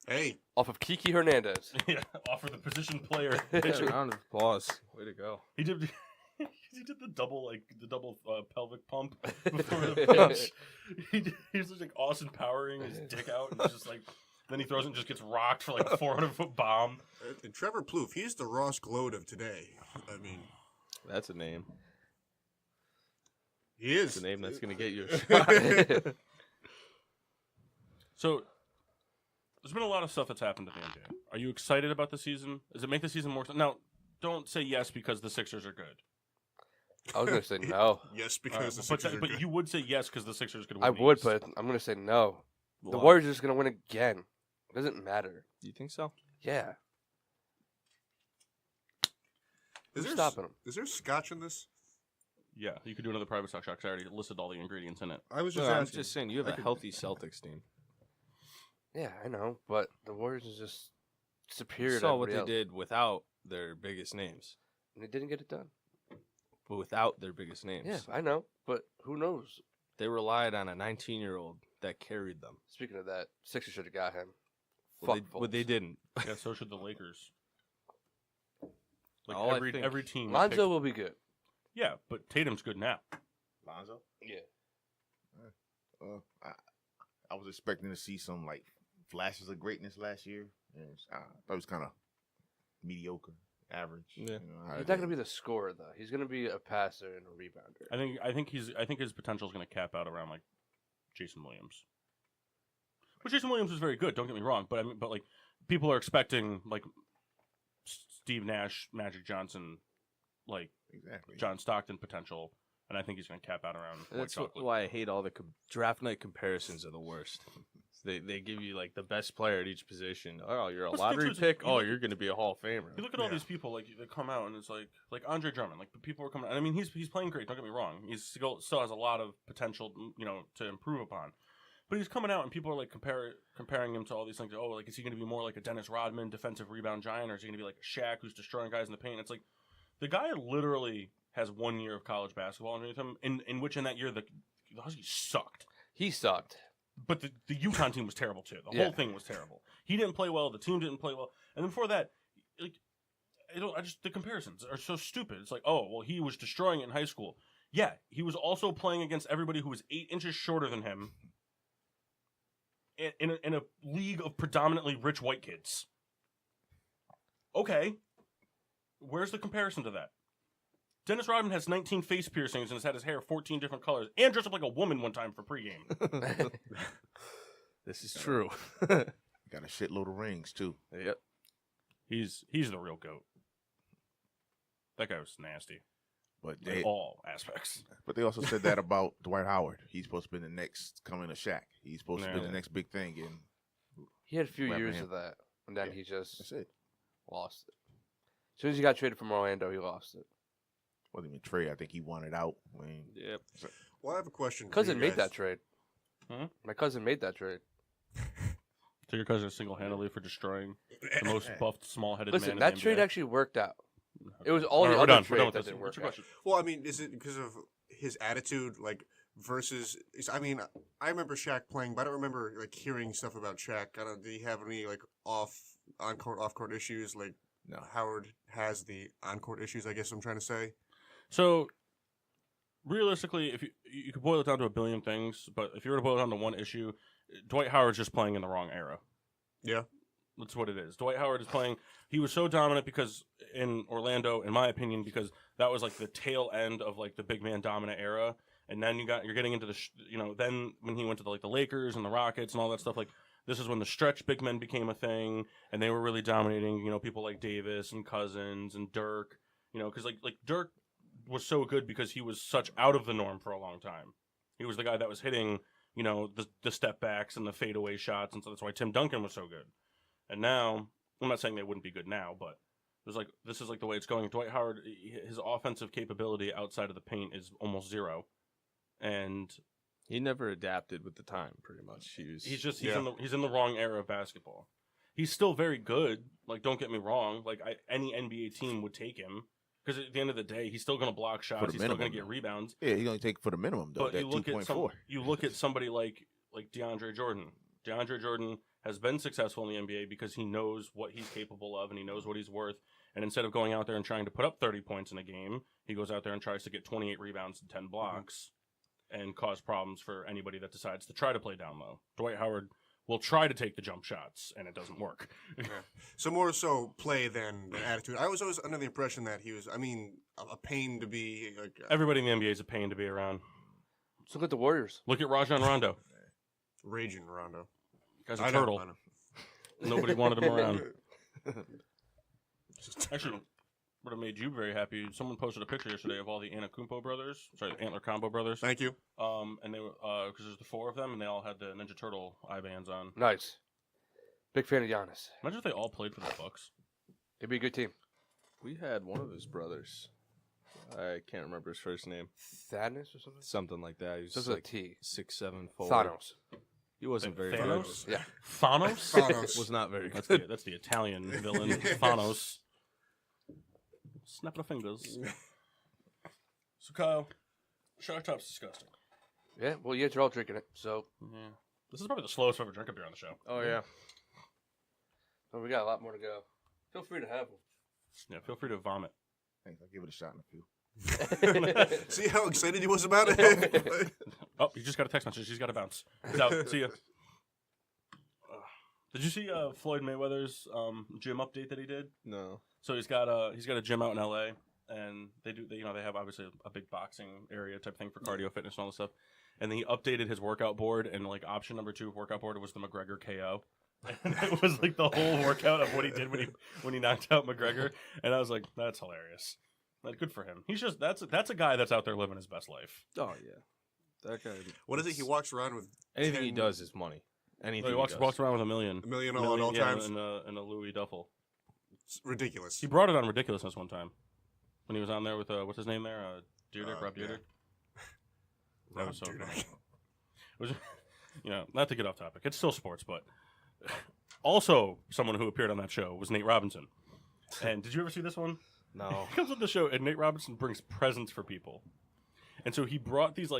Hey, Off of Kiki Hernandez. Yeah, offer the position player. Pitcher, round of applause. Way to go. He did. He did the double pelvic pump before the pitch. He's just like Austin powering his dick out, and just like then he throws it and just gets rocked for like a 400-foot bomb. Trevor Plouffe, he's the Ross Glode of today. I mean, That's a name. he is. It's a name that's going to get you a shot. So there's been a lot of stuff that's happened at the NBA. Are you excited about the season? Does it make the season more? Now, don't say yes because the Sixers are good. I was going to say no. Yes, because the but Sixers are but good. you would say yes because the Sixers could win. I the would, East. but I'm going to say no. The Why? Warriors are just going to win again. It doesn't matter. You think so? Yeah. Is Who's there, stopping them? is there scotch in this? Yeah, you could do another private stock shot 'cause I already listed all the ingredients in it. I was No, just I'm asking. just saying you have a healthy Celtics team. Yeah, I know, but the Warriors is just superior You to saw what everybody they else. did without their biggest names. And they didn't get it done. But without their biggest names. Yeah, I know, but who knows? They relied on a 19-year-old that carried them. Speaking of that, Sixers should have got him. Well, Fuck they didn't. Yeah, so should the Lakers. Like All I every think- team. Lonzo will be good. Yeah, but Tatum's good now. Lonzo? Yeah. I was expecting to see some like flashes of greatness last year. And I thought it was kind of mediocre, average. Yeah. how He's it not going to is. be the scorer, though. He's going to be a passer and a rebounder. I think his potential is going to cap out around like Jason Williams. But Jason Williams was very good. Don't get me wrong, but like people are expecting like Steve Nash, Magic Johnson, like exactly John Stockton potential, and I think he's going to cap out around. That's White chocolate. why I hate all the draft night comparisons are the worst. They give you like the best player at each position. Oh, you're a What's the lottery difference? pick. You Oh, look- you're going to be a Hall of Famer. You look at all Yeah. these people like they come out and it's like Andre Drummond. Like the people are coming. And I mean, he's playing great. Don't get me wrong. He's still has a lot of potential, to improve upon. But he's coming out and people are like comparing him to all these things. Oh, like is he going to be more like a Dennis Rodman defensive rebound giant, or is he going to be like a Shaq who's destroying guys in the paint? It's like the guy literally has 1 year of college basketball underneath him, in which in that year the Huskies sucked. He sucked. But the UConn team was terrible too. The Yeah. whole thing was terrible. He didn't play well. The team didn't play well. And then before that, like, the comparisons are so stupid. It's like, oh, well, he was destroying it in high school. Yeah, he was also playing against everybody who was 8 inches shorter than him in a league of predominantly rich white kids. Okay, where's the comparison to that? Dennis Rodman has 19 face piercings and has had his hair 14 different colors and dressed up like a woman one time for pregame. This is true. got a shitload of rings too. Yep. He's the real GOAT. That guy was nasty. But in all aspects. But they also said that about Dwight Howard. He's supposed to be the next coming to Shaq. He's supposed to be the next big thing. And he had a few years of that, and then he just lost it. As soon as he got traded from Orlando, he lost it. Wasn't even trade. I think he wanted out. Yep. Well, I have a question. Cousin made that trade. Hmm? My cousin made that trade. So your cousin is single-handedly for destroying the most buffed, small-headed man Listen, in that the trade NBA? actually worked out. It was all the We're other done trades with that this. didn't What's work your out. question? Well, I mean, is it because of his attitude, like, versus? I mean, I remember Shaq playing, but I don't remember like hearing stuff about Shaq. Did he have any like off-court issues? Like, No. Howard has the on-court issues. I guess I'm trying to say. So, realistically, if you could boil it down to a billion things, but if you were to boil it down to one issue, Dwight Howard's just playing in the wrong era. Yeah. That's what it is. Dwight Howard is playing. He was so dominant because in Orlando, in my opinion, because that was like the tail end of like the big man dominant era. And then you're getting into the then when he went to the Lakers and the Rockets and all that stuff, like this is when the stretch big men became a thing, and they were really dominating. People like Davis and Cousins and Dirk. Because like Dirk was so good because he was such out of the norm for a long time. He was the guy that was hitting the step backs and the fadeaway shots, and so that's why Tim Duncan was so good. And now, I'm not saying they wouldn't be good now, but this is like the way it's going. Dwight Howard, his offensive capability outside of the paint is almost zero, and he never adapted with the time. Pretty much, he's in the wrong era of basketball. He's still very good. Like, don't get me wrong. Like, any NBA team would take him because at the end of the day, he's still going to block shots. He's still going to get rebounds. Yeah, he's going to take for the minimum though. But that you look at somebody like DeAndre Jordan. DeAndre Jordan has been successful in the NBA because he knows what he's capable of and he knows what he's worth. And instead of going out there and trying to put up 30 points in a game, he goes out there and tries to get 28 rebounds and 10 blocks and cause problems for anybody that decides to try to play down low. Dwight Howard will try to take the jump shots, and it doesn't work. So more so play than attitude. I was always under the impression that he was, a pain to be. Like, Everybody in the NBA is a pain to be around. Let's look at the Warriors. Look at Rajon Rondo. Raging Rondo. Guy's a turtle. I know. Nobody wanted him around. Actually, would have made you very happy. Someone posted a picture yesterday of all the Antler Combo brothers. Thank you. And they were because there's the four of them, and they all had the Ninja Turtle eye bands on. Nice. Big fan of Giannis. Imagine if they all played for the Bucks. It'd be a good team. We had one of his brothers. I can't remember his first name. Thaddeus or something? Something like that. He was Just like a T. 6'7" forward. Thanos. He wasn't very Thanos? good. Yeah. Thanos? Thanos. Was not very good. That's the Italian villain. Thanos. Snap the fingers. So, Kyle, Shark Top's disgusting. Yeah, well, you guys are all drinking it, so. Yeah. This is probably the slowest I've ever drank a beer on the show. Oh, yeah. Well, we got a lot more to go. Feel free to have them. Yeah, feel free to vomit. Thanks. I'll give it a shot in a few. See how excited he was about it? Oh, you just got a text message. He's got to bounce. He's out. See ya. Did you see Floyd Mayweather's gym update that he did? No. So he's got a gym out in LA, and they have obviously a big boxing area type thing for cardio fitness and all this stuff. And then he updated his workout board, and like option number 2 workout board was the McGregor KO. And it was like the whole workout of what he did when he knocked out McGregor. And I was like, that's hilarious. Like, good for him. He's just that's a guy that's out there living his best life. Oh, yeah. That guy. What is it? He walks around with Anything he does is money. Anything He walks around with $1 million. $1 million at all times. in a Louis duffel. It's ridiculous. He brought it on Ridiculousness one time when he was on there with what's his name there, Rob Dyrdek. Rob was so Dyrdek. funny. It was, not to get off topic. It's still sports, but also someone who appeared on that show was Nate Robinson. And did you ever see this one? No. He comes on the show, and Nate Robinson brings presents for people. And so he brought these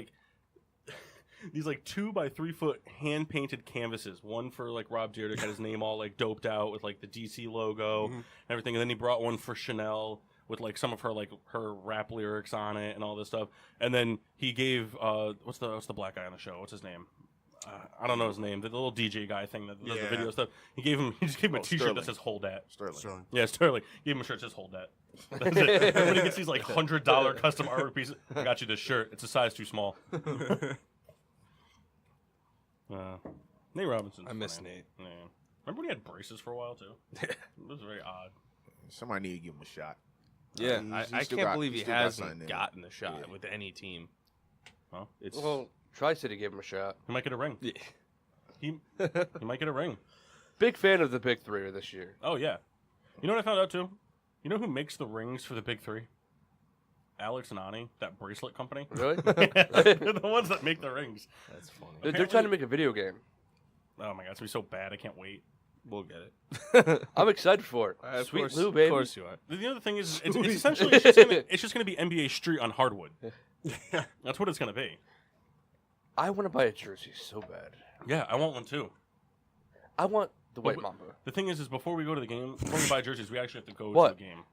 2 by 3 foot hand painted canvases. One for like Rob Dyrdek, had his name all like doped out with like the DC logo and everything. And then he brought one for Chanel with like some of her her rap lyrics on it and all this stuff. And then he gave what's the black guy on the show? What's his name? I don't know his name. The little DJ guy thing that does the video stuff. He just gave him a T-shirt Sterling. that says "Hold that." Sterling. Yeah, Sterling. Gave him a shirt that says "Hold that." That's it. Everybody gets these like $100 custom artwork pieces. I got you this shirt. It's a size too small. Nate Robinson. I miss Nate. Yeah. Remember when he had braces for a while too? It was very odd. Somebody need to give him a shot. Yeah, I still can't got- believe he still got hasn't something in him. gotten a shot Yeah. with any team. Well, It's Well, Tri-City gave him a shot. he might get a ring. yeah. He might get a ring. Big fan of the Big Three this year. Oh yeah. You know what I found out too? You know who makes the rings for the big three? Alex and Ani, that bracelet company. Really? They're the ones that make the rings. That's funny. They're trying to make a video game. Oh my god, it's gonna be so bad. I can't wait. We'll get it. I'm excited for it. Of Sweet course, Lou, baby. Of course you are. The other thing is, it's essentially it's just gonna be NBA Street on hardwood. That's what it's gonna be. I want to buy a jersey so bad. Yeah, I want one too. I want the White But- Mamba. The thing is before we go to the game, before we buy jerseys, we actually have to go What? to the game.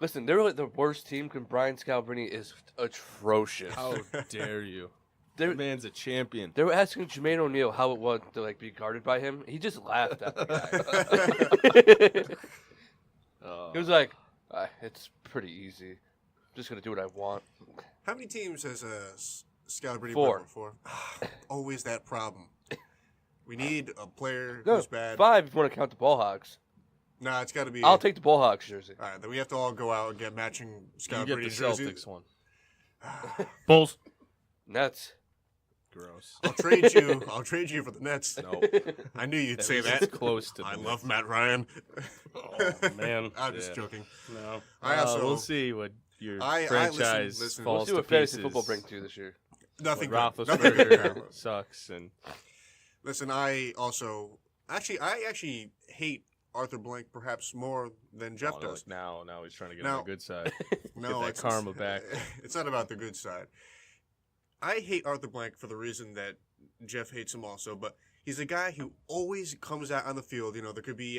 Listen, they're like the worst team because Brian Scalabrine is atrocious. How dare you? They're, That man's a champion. they were asking Jermaine O'Neal how it was to like be guarded by him. He just laughed at the guy. He was like, "It's pretty easy. I'm just gonna do what I want." How many teams has Scalabrine 4. played for? Always that problem. We need a player No, who's bad. 5 if you want to count the Ball Hogs. Nah, it's got to be. I'll take the Ball Hogs jersey. All right, then we have to all go out and get matching You Scalabrine get the jerseys. Celtics one. Bulls. Nets. Gross. I'll trade you. I'll trade you for the Nets. No. I knew you'd At say least that. it's close to. I the love Nets. Matt Ryan. Oh man. I'm just Yeah. joking. No. I also We'll see what your I- franchise listen, We'll falls see to what fantasy pieces. football brings to you this year. nothing When good. Nothing good. Roethlisberger sucks, and Listen, I actually hate Arthur Blank perhaps more than Jeff oh, does. now he's trying to get Now- on the good side. No, that it's karma back. It's not about the good side. I hate Arthur Blank for the reason that Jeff hates him also, but he's a guy who always comes out on the field. You know, there could be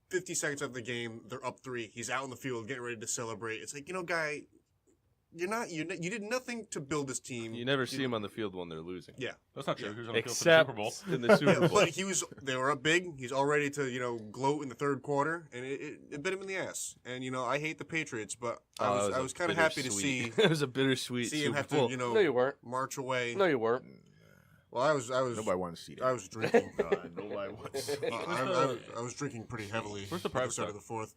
50 seconds of the game, they're up 3. He's out on the field getting ready to celebrate. It's like, guy, you did nothing to build this team. You never see him on the field when they're losing. Yeah. That's not true. Yeah. He was on the field for the Except Super Bowl. in the Super Yeah, Bowl. but they were up big. He's all ready to, gloat in the third quarter, and it bit him in the ass. And I hate the Patriots, but I was kind of happy to see It was a bittersweet see him Super have Bowl. to No, you weren't. march away. No, you weren't. Well, I was Nobody wanted to see that. I was drinking. Nobody wanted to see that. I was drinking pretty heavily. Where's the at private start of stuff? the fourth?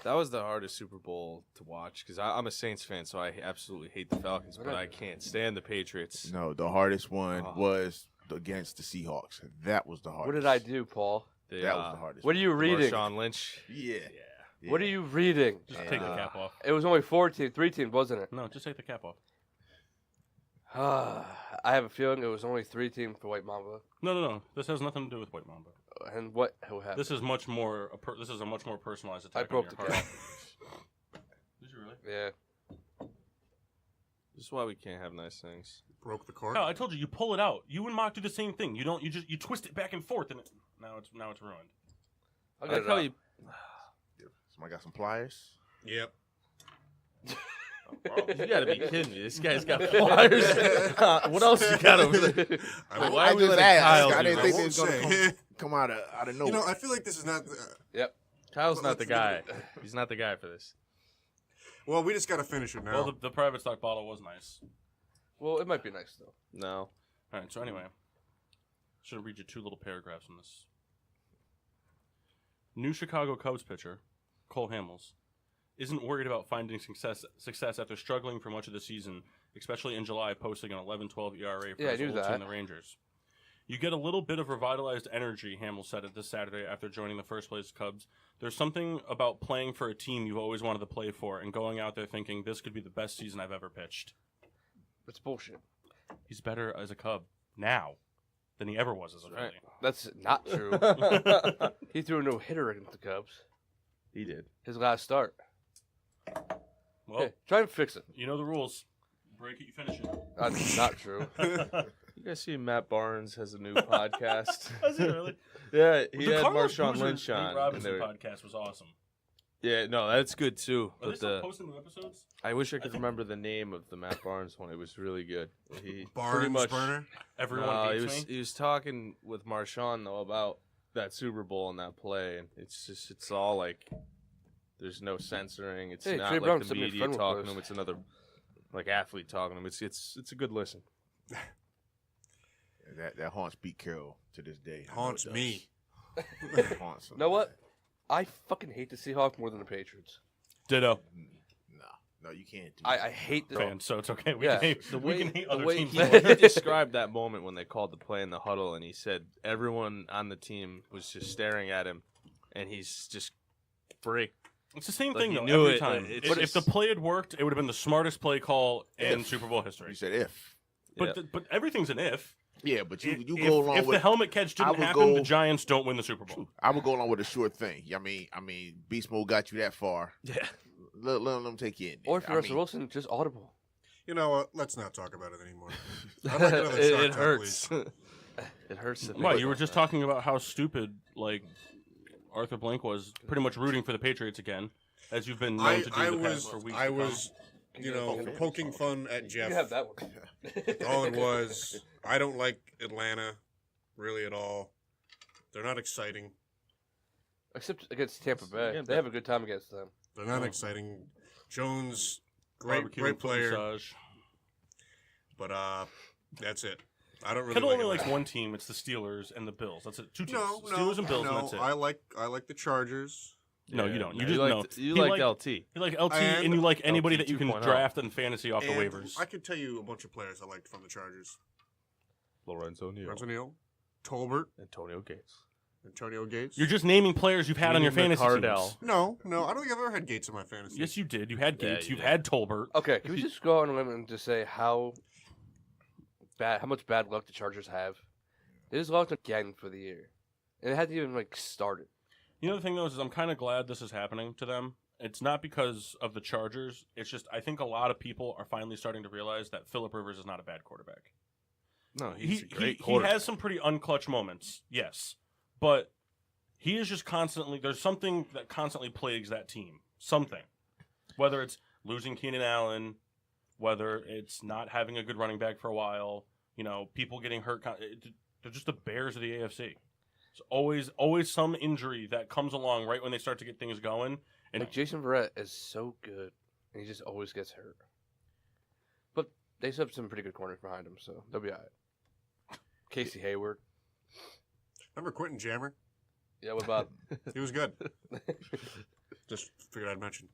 That was the hardest Super Bowl to watch because I'm a Saints fan, so I absolutely hate the Falcons, but I can't stand the Patriots. No, the hardest one Oh. was against the Seahawks. That was the hardest. What did I do, Paul? They, That was the hardest. What are you reading? Marshawn Lynch. Yeah. What are you reading? Just take the cap off. It was only 3 teams, wasn't it? No, just take the cap off. I have a feeling it was only 3 teams for White Mamba. No. This has nothing to do with White Mamba. And what happened? This is much more. This is a much more personalized attack. I broke on the your cap. heart. Did you really? Yeah. This is why we can't have nice things. Broke the court. No, I told you. You pull it out. You and Mock do the same thing. You don't. You twist it back and forth, and now it's ruined. I'll I get like it how out. you. Somebody got some pliers? Yep. You gotta be kidding me. This guy's got flyers. What else you got over there? I, Why I would just the asked. Kyle I do didn't that? think I they was won't gonna say. come out of nowhere. I feel like this is not. Yep. Kyle's Well, not the let's guy. leave it. He's not the guy for this. Well, we just got to finish it now. Well, the private stock bottle was nice. Well, it might be nice, though. No. All right. So anyway, should read you 2 little paragraphs from this. New Chicago Cubs pitcher Cole Hamels isn't worried about finding success after struggling for much of the season, especially in July, posting an 11-12 ERA for Yeah, I his knew old that. team, the Rangers. You get a little bit of revitalized energy, Hamels said it this Saturday after joining the first-place Cubs. There's something about playing for a team you've always wanted to play for and going out there thinking this could be the best season I've ever pitched. It's bullshit. He's better as a Cub now than he ever was as a Philly. That's not true. He threw a no-hitter against the Cubs. He did. His last start. Well, Hey, try and fix it. you know the rules. Break it, you finish it. That's not true. You guys see Matt Barnes has a new podcast? Is it really? Yeah, he The had Carlos Marshawn Boozer Lynch Nate on. and Robinson they were- podcast was awesome. Yeah, no, that's good too. Are they But still posting new episodes? I wish I could think- remember the name of the Matt Barnes one. It was really good. He pretty Barnes much. burner. Everyone No, hates me. he was talking with Marshawn though about that Super Bowl and that play, and it's all like there's no censoring. It's Hey, not Trey like Brown the sent me a media friend talking to request. him. It's another like athlete talking to him. It's a good listen. That haunts Pete Carroll to this day. I know Haunts it me. does. Haunts him. You know what? I fucking hate the Seahawks more than the Patriots. Ditto. No, you can't do I hate the Fans, so it's okay. We Yeah. can hate, The we can hate other way teams. he described that moment when they called the play in the huddle, and he said everyone on the team was just staring at him, and he's just break. It's the same Like, thing you though. knew Every it, time. it's If just- the play had worked, it would have been the smartest play call in If. Super Bowl You history. said if. But Yep. but everything's an if. Yeah, but you if, go along if with the helmet catch I didn't would happen, go- the Giants don't win the Super Bowl. I would go along with a sure thing. I mean, Beast Mode got you that far. Yeah. Let them take you in. Or if I you're Russell mean, Wilson, just audible. You know what? Let's not talk about it anymore. I'd like another Shark it Talk, hurts. please. It hurts. to think Why? You about were just that. talking about how stupid Arthur Blank was, pretty much rooting for the Patriots again, as you've been known to do I the was, past for weeks. I to come. was, poking fun at Jeff. You have that one. All it was, I don't like Atlanta really at all. They're not exciting. Except against Tampa Bay. Yeah, They but- have a good time against them. They're not exciting. Jones, Barbecue great and foot player, massage. but that's it. I don't really Kettle like only Atlanta. likes one team. It's the Steelers and the Bills. That's it. Two teams. No, Steelers and Bills, no. and that's it. I like the Chargers. No, you don't. You No, just liked, know. You He liked liked- LT. You like LT, And and you like anybody LT that you can 2.0. draft in fantasy off the And waivers. I could tell you a bunch of players I liked from the Chargers. Lorenzo Neal. Lorenzo Neal, Tolbert, Antonio Gates. Antonio Gates. You're just naming players you've had on your Meaning fantasy McCardell. teams. No, I don't think I've ever had Gates in my fantasy. Yes, you did. You had Yeah, Gates. you You've did. had Tolbert. Okay, can we just go on a limb and just say how much bad luck the Chargers have? They just lost again for the year, and it hadn't even started. You know the thing though is I'm kind of glad this is happening to them. It's not because of the Chargers. It's just I think a lot of people are finally starting to realize that Phillip Rivers is not a bad quarterback. No, he's a great he quarterback. has some pretty unclutch moments, yes, but he is just constantly. There's something that constantly plagues that team. Something, whether it's losing Keenan Allen, whether it's not having a good running back for a while, people getting hurt. They're just the Bears of the AFC. It's always some injury that comes along right when they start to get things going. And Jason Verrett is so good, and he just always gets hurt. But they still have some pretty good corners behind him, so they'll be all right. Casey Hayward. Remember Quentin Jammer? Yeah, what about? He was good. Just figured I'd mention.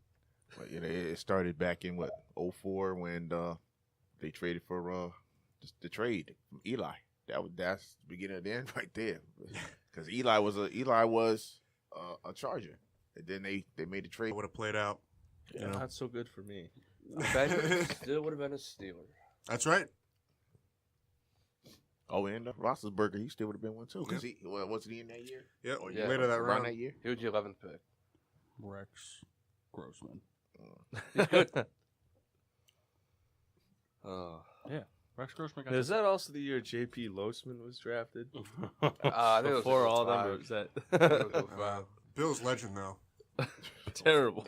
But, it started back in 04 when they traded for the trade from Eli. That's the beginning of the end right there. Because Eli was a Charger, and then they made the trade. It would have played out. Yeah, not so good for me. Ben still would have been a Steeler. That's right. Oh, and Roethlisberger, he still would have been one too. Because wasn't he in that year? Yeah, Or Yeah. later that around round. that year. He was the 11th pick. Rex Grossman. He's good. Rex Grossman got Is that also the year J.P. Losman was drafted? I think it was Before all 05. them, or was that It was 05. Bill's legend, though. terrible?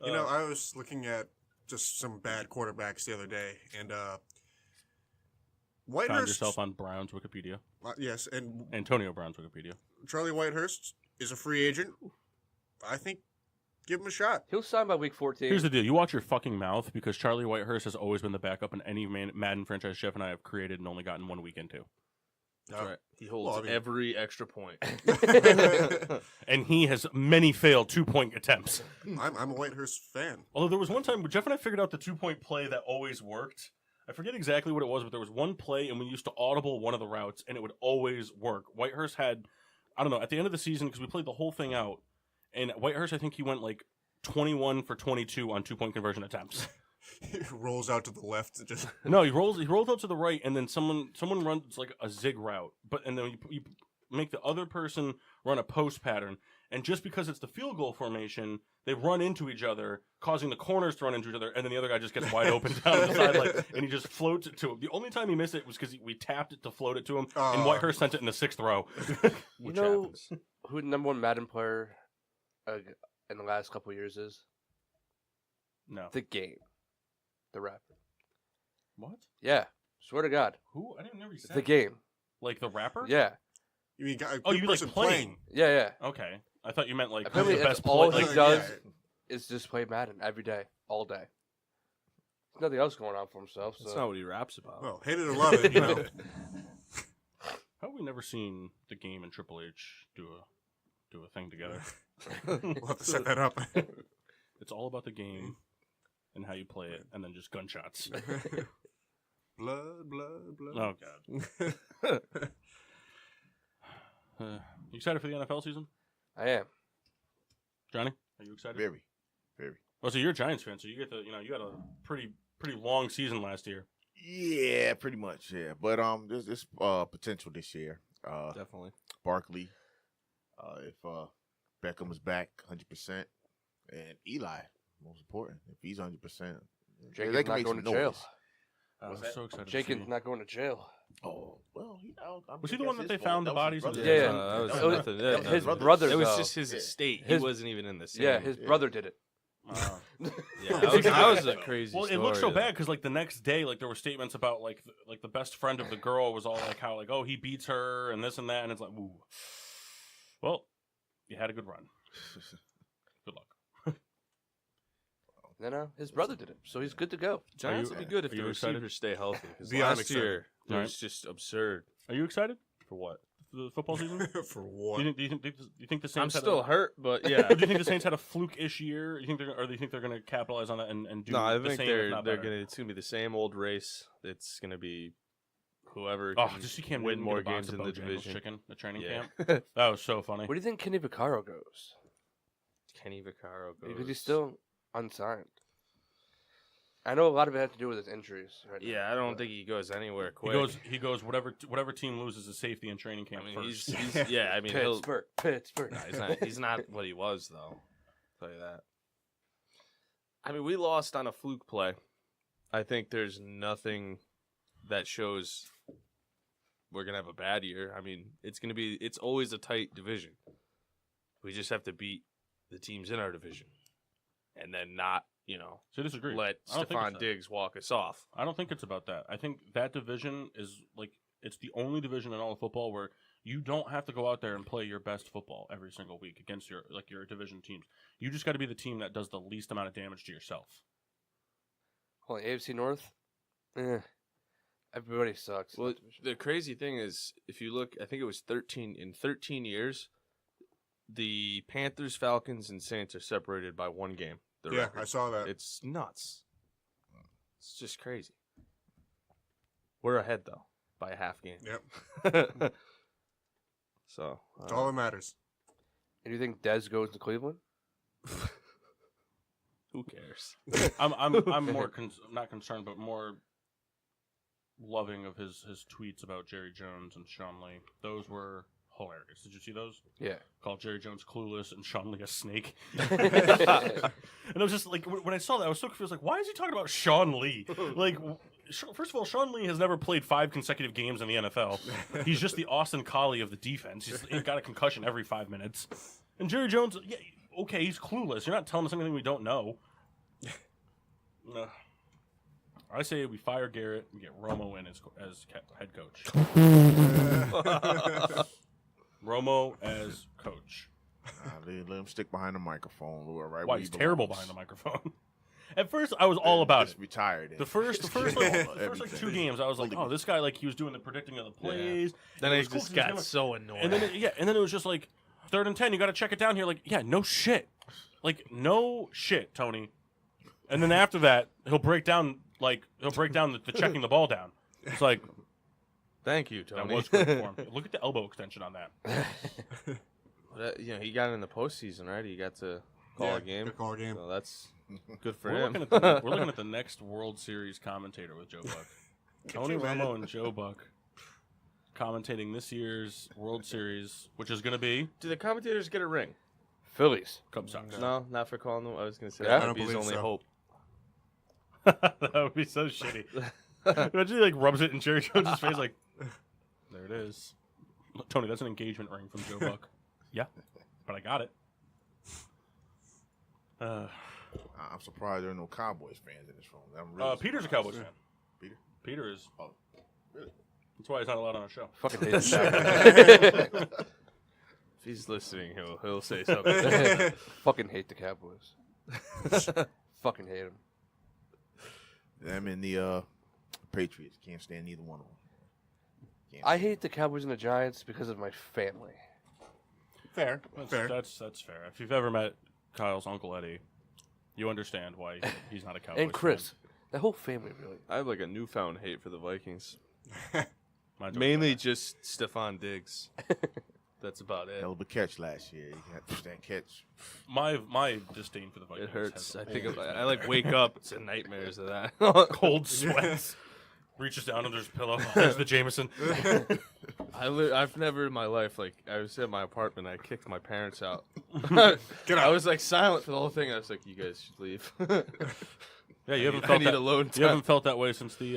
I was looking at just some bad quarterbacks the other day, and Found Whitehurst. yourself on Brown's Wikipedia. Yes, and Antonio Brown's Wikipedia. Charlie Whitehurst is a free agent. I think give him a shot. He'll sign by week 14. Here's the deal. You watch your fucking mouth because Charlie Whitehurst has always been the backup in any Madden franchise Jeff and I have created and only gotten 1 week into. That's right. He holds Well, I mean- every extra point. And he has many failed 2-point attempts. I'm a Whitehurst fan. Although there was one time where Jeff and I figured out the 2-point play that always worked. I forget exactly what it was, but there was one play and we used to audible one of the routes and it would always work. Whitehurst had, I don't know, at the end of the season, because we played the whole thing out, and Whitehurst, I think he went 21 for 22 on 2-point conversion attempts. He rolls out to the left. Just No, he rolls out to the right, and then someone runs a zig route, and then you make the other person run a post pattern, and just because it's the field goal formation, they run into each other, causing the corners to run into each other, and then the other guy just gets wide open down the sideline, and he just floats it to him. The only time he missed it was because we tapped it to float it to him, and Whitehurst sent it in the 6th row. You know who the number one Madden player in the last couple of years is? No. The Game. The rapper. What? Yeah. Swear to God. Who? I didn't know you said The Game. Like the rapper? Yeah. you mean Oh, you mean person playing? Yeah, yeah. Okay. I thought you meant who's Apparently, the best all player. he does yeah. is just play Madden every day, all day. There's nothing else going on for himself. So. That's not what he raps about. Well, hate it or love it, How have we never seen the Game and Triple H do do a thing together. We'll have to set that up. It's all about the game and how you play it, and then just gunshots. Blood, blood, blood. Oh God. You excited for the NFL season, I am. Johnny? Are you excited? Very, very. Oh, so you're a Giants fan, so you get you got a pretty long season last year. Yeah, pretty much. Yeah, but there's potential this year. Definitely. Barkley, if Beckham is back 100%, and Eli, most important, if he's 100%, Jenkins they can not make going some to jail. noise. I'm that? so excited. Jenkins not going to jail. Oh well, Was he the one that they found the bodies of? Yeah, that was It was- nothing. Yeah, his nothing. brother, It was though. just his estate. His- he wasn't even in the same. Yeah, his brother did it. Yeah, that was a crazy Well, story. it looked so though. bad because like the next day, like there were statements about like the best friend of the girl was all like how like he beats her and this and that, and it's like, ooh. Well, you had a good run. Good luck. Then his brother did it, so he's good to go. Giants would be good if are the you excited? receivers stay healthy. Because Beyond last excited. year it Right. was just absurd. Are you excited For what? for the football season? For Do what? you think the Saints? I'm had still a, hurt, but yeah. Do you think the Saints had a fluke-ish year? Do you think they're going to capitalize on that and do No, I the think same? they're if not they're better? gonna. It's gonna be the same old race. It's gonna be whoever Oh, can just you can't win get more a box games of in the Bojangles division. Chicken at training Yeah. camp. That was so funny. Where do you think Kenny Vaccaro goes? Kenny Vaccaro goes. Because he's still unsigned. I know a lot of it had to do with his injuries. Right now, Yeah, I don't but- think he goes anywhere He quick. whatever team loses a safety in training camp I mean, first. he's yeah. I mean, he'll, Pittsburgh. no, he's not what he was though. I'll tell you that. I mean, we lost on a fluke play. I think there's nothing that shows we're gonna have a bad year. I mean, it's always a tight division. We just have to beat the teams in our division, and then not, So I disagree. let I don't think Stephon it's that. Diggs walk us off. I don't think it's about that. I think that division is like it's the only division in all of football where you don't have to go out there and play your best football every single week against your division teams. You just got to be the team that does the least amount of damage to yourself. Well, AFC North, everybody sucks. in Well, that division. the crazy thing is, if you look, I think it was 13 years, the Panthers, Falcons, and Saints are separated by one game. The Yeah, record. I saw that. It's nuts. It's just crazy. We're ahead though by a half game. Yep. So It's all that matters. And do you think Dez goes to Cleveland? who cares? I'm more not concerned, but more loving of his tweets about Jerry Jones and Sean Lee. Those were hilarious. Did you see those? Yeah. Called Jerry Jones clueless and Sean Lee a snake. And I was just like, when I saw that, I was so confused. Like, why is he talking about Sean Lee? Like, first of all, Sean Lee has never played 5 consecutive games in the NFL. He's just the Austin Collie of the defense. He's got a concussion every 5 minutes. And Jerry Jones, yeah, okay, he's clueless. You're not telling us anything we don't know. No. I say we fire Garrett and get Romo in as head coach. Romo as coach. Let him stick behind the microphone. We're right Why where he's he terrible belongs. behind the microphone. At first, I was all about Just it. retired. The first like 2 games, I was like, oh, this guy he was doing the predicting of the plays. Then It I was cool just 'cause he was got gonna- so annoyed. And then it was just like 3rd and 10. You got to check it down here. Like, yeah, no shit. Like, no shit, Tony. And then after that, he'll break down the checking the ball down. It's like Thank you, Tony. that was good for him. Look at the elbow extension on that. He got it in the postseason, right? He got to call a game. Good call a game. So that's good for We're him. looking at the next World Series commentator with Joe Buck. Tony Romo and Joe Buck commentating this year's World Series, which is going to be Do the commentators get a ring? Phillies. Cubs Sox. No, not for calling them. I was going to say Yeah? that I would don't be his believe only so. hope. That would be so shitty. Imagine he rubs it in Jerry Jones' face like, there it is. Tony, that's an engagement ring from Joe Buck. Yeah, but I got it. I'm surprised there are no Cowboys fans in this room. I'm really Peter's a surprised. Cowboys fan. Peter is. Oh, really? That's why he's not allowed on our show. Fucking hate the If he's listening, he'll say something. Fucking hate the Cowboys. Fucking hate them. Them and the Patriots. Can't stand neither one of them. I hate the Cowboys and the Giants because of my family. Fair. That's fair. If you've ever met Kyle's Uncle Eddie, you understand why he's not a Cowboys And Chris. That whole family, really. I have like a newfound hate for the Vikings. Mine's Mainly okay. just Stephon Diggs. That's about it. Hell of a catch last year. You got that catch. My disdain for the Vikings. It hurts. has I think always I like wake up to nightmares of that. cold sweats. Reaches down under his pillow. There's the Jameson. I've never in my life, like, I was at my apartment, I kicked my parents out. Get I out. was like silent for the whole thing. I was like, you guys should leave. Yeah, you haven't I felt need that. alone You haven't time. felt that way since the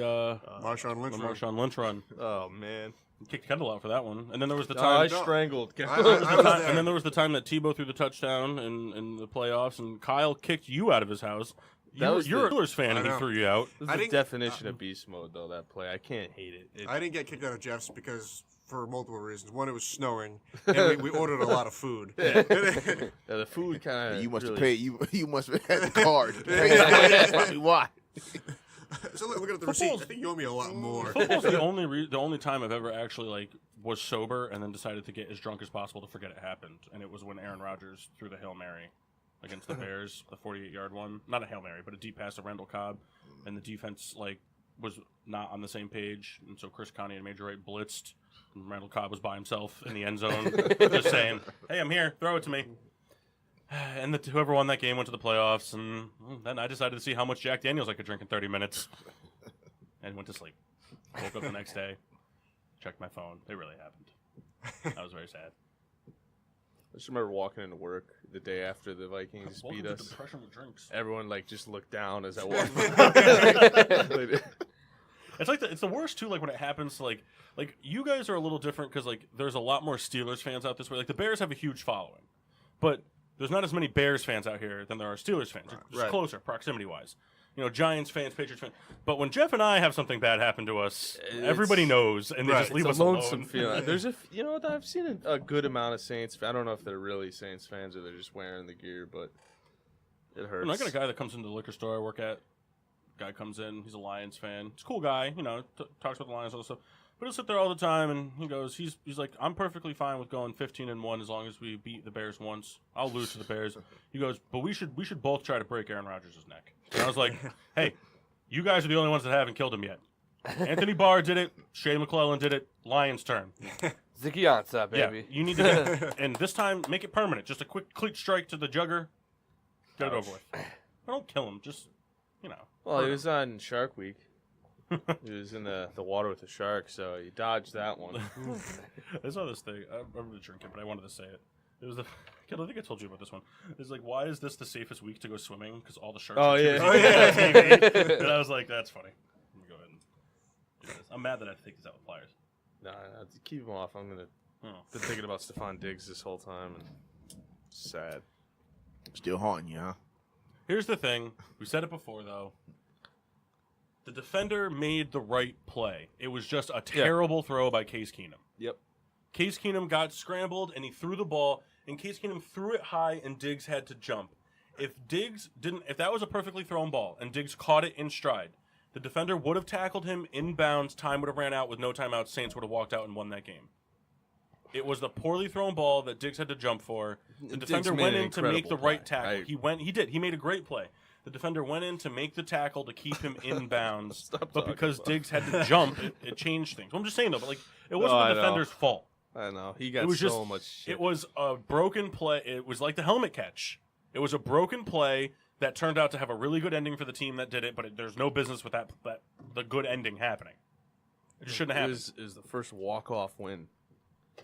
Marshawn Lynch. Marshawn Lynch run. Oh man. You kicked Kendall out for that one, and then there was the Oh, I time. strangled. I was there. And then there was the time that Tebow threw the touchdown in the playoffs, and Kyle kicked you out of his house. That was You're a the- Steelers fan, I and he know. threw you out. This I is the didn't- definition of beast mode, though. That play, I can't hate it. I didn't get kicked out of Jeff's because for multiple reasons. One, it was snowing, and we ordered a lot of food. Yeah, the food kind of. You must really, have paid. You must have had the card. That's probably why. So looking at the receipt, I think you owe me a lot more. Football's the only time I've ever actually like was sober and then decided to get as drunk as possible to forget it happened, and it was when Aaron Rodgers threw the Hail Mary against the Bears, the 48-yard one. Not a Hail Mary, but a deep pass to Randall Cobb, and the defense like was not on the same page, and so Chris Connie and Major Wright blitzed, and Randall Cobb was by himself in the end zone, just saying, "Hey, I'm here, throw it to me." And whoever won that game went to the playoffs, and then I decided to see how much Jack Daniels I could drink in 30 minutes, and went to sleep. Woke up the next day, checked my phone. It really happened. I was very sad. I just remember walking into work the day after the Vikings Welcome beat to us. depression with drinks. Everyone like just looked down as I walked. by. It's like it's the worst too. Like when it happens to like you guys are a little different because like there's a lot more Steelers fans out this way. Like the Bears have a huge following, but there's not as many Bears fans out here than there are Steelers fans. It's Right. closer proximity wise. You know, Giants fans, Patriots fans. But when Jeff and I have something bad happen to us, everybody knows, and they Right. just leave It's us a lonesome alone. feeling. There's you know what? I've seen a good amount of Saints. I don't know if they're really Saints fans or they're just wearing the gear, but it hurts. And I got a guy that comes into the liquor store I work at. Guy comes in, he's a Lions fan. He's a cool guy, you know, talks about the Lions and all this stuff. But he'll sit there all the time, and he goes, he's like, I'm perfectly fine with going 15-1 as long as we beat the Bears once. I'll lose to the Bears. He goes, but we should both try to break Aaron Rodgers' neck. And I was like, hey, you guys are the only ones that haven't killed him yet. Anthony Barr did it. Shea McClellan did it. Lions' turn. Ziggy Ansah, Yeah, baby. you need to and this time, make it permanent. Just a quick cleat strike to the jugger. Get it over with. Don't kill him. Just, you know. Well, he was on Shark Week. He was in the water with the shark, so he dodged that one. I saw this thing. I'm going to drink it, but I wanted to say it. It was the. I think I told you about this one. It's like, why is this the safest week to go swimming? Because all the sharks. Oh, are yeah. choosing TV. And I was like, that's funny. Let me go ahead and do this. I'm mad that I have to take this out with pliers. Nah, keep him off. I'm gonna. Been thinking about Stephon Diggs this whole time, and sad. Still haunting you, huh? Here's the thing. We said it before, though. The defender made the right play. It was just a terrible throw by Case Keenum. Yep. Case Keenum got scrambled, and he threw the ball, and Case Keenum threw it high, and Diggs had to jump. If that was a perfectly thrown ball, and Diggs caught it in stride, the defender would have tackled him in bounds, time would have ran out with no timeout, Saints would have walked out and won that game. It was the poorly thrown ball that Diggs had to jump for. The defender made went an in to make the incredible right play. tackle. He did. He made a great play. The defender went in to make the tackle to keep him in bounds, Stop but talking because about Diggs had to jump, it changed things. I'm just saying, though, but like it wasn't I the know. defender's fault. I know. He got It was so just much shit. It was a broken play. It was like the helmet catch. It was a broken play that turned out to have a really good ending for the team that did it, but there's no business with that the good ending happening. It just shouldn't have happened. It was the first walk-off win.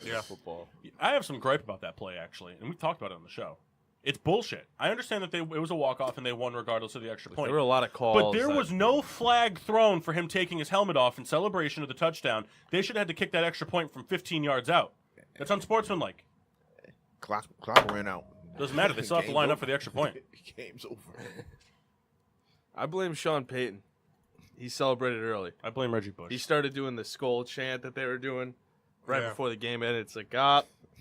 Yeah. Football. I have some gripe about that play, actually, and we talked about it on the show. It's bullshit. I understand that it was a walk-off and they won regardless of the extra point. There were a lot of calls. But there was no flag thrown for him taking his helmet off in celebration of the touchdown. They should have had to kick that extra point from 15 yards out. That's unsportsmanlike. Clock ran out. Doesn't matter. They still have to Game's line up over. for the extra point. Game's over. I blame Sean Payton. He celebrated early. I blame Reggie Bush. He started doing the skull chant that they were doing right Yeah. before the game ended. It's like,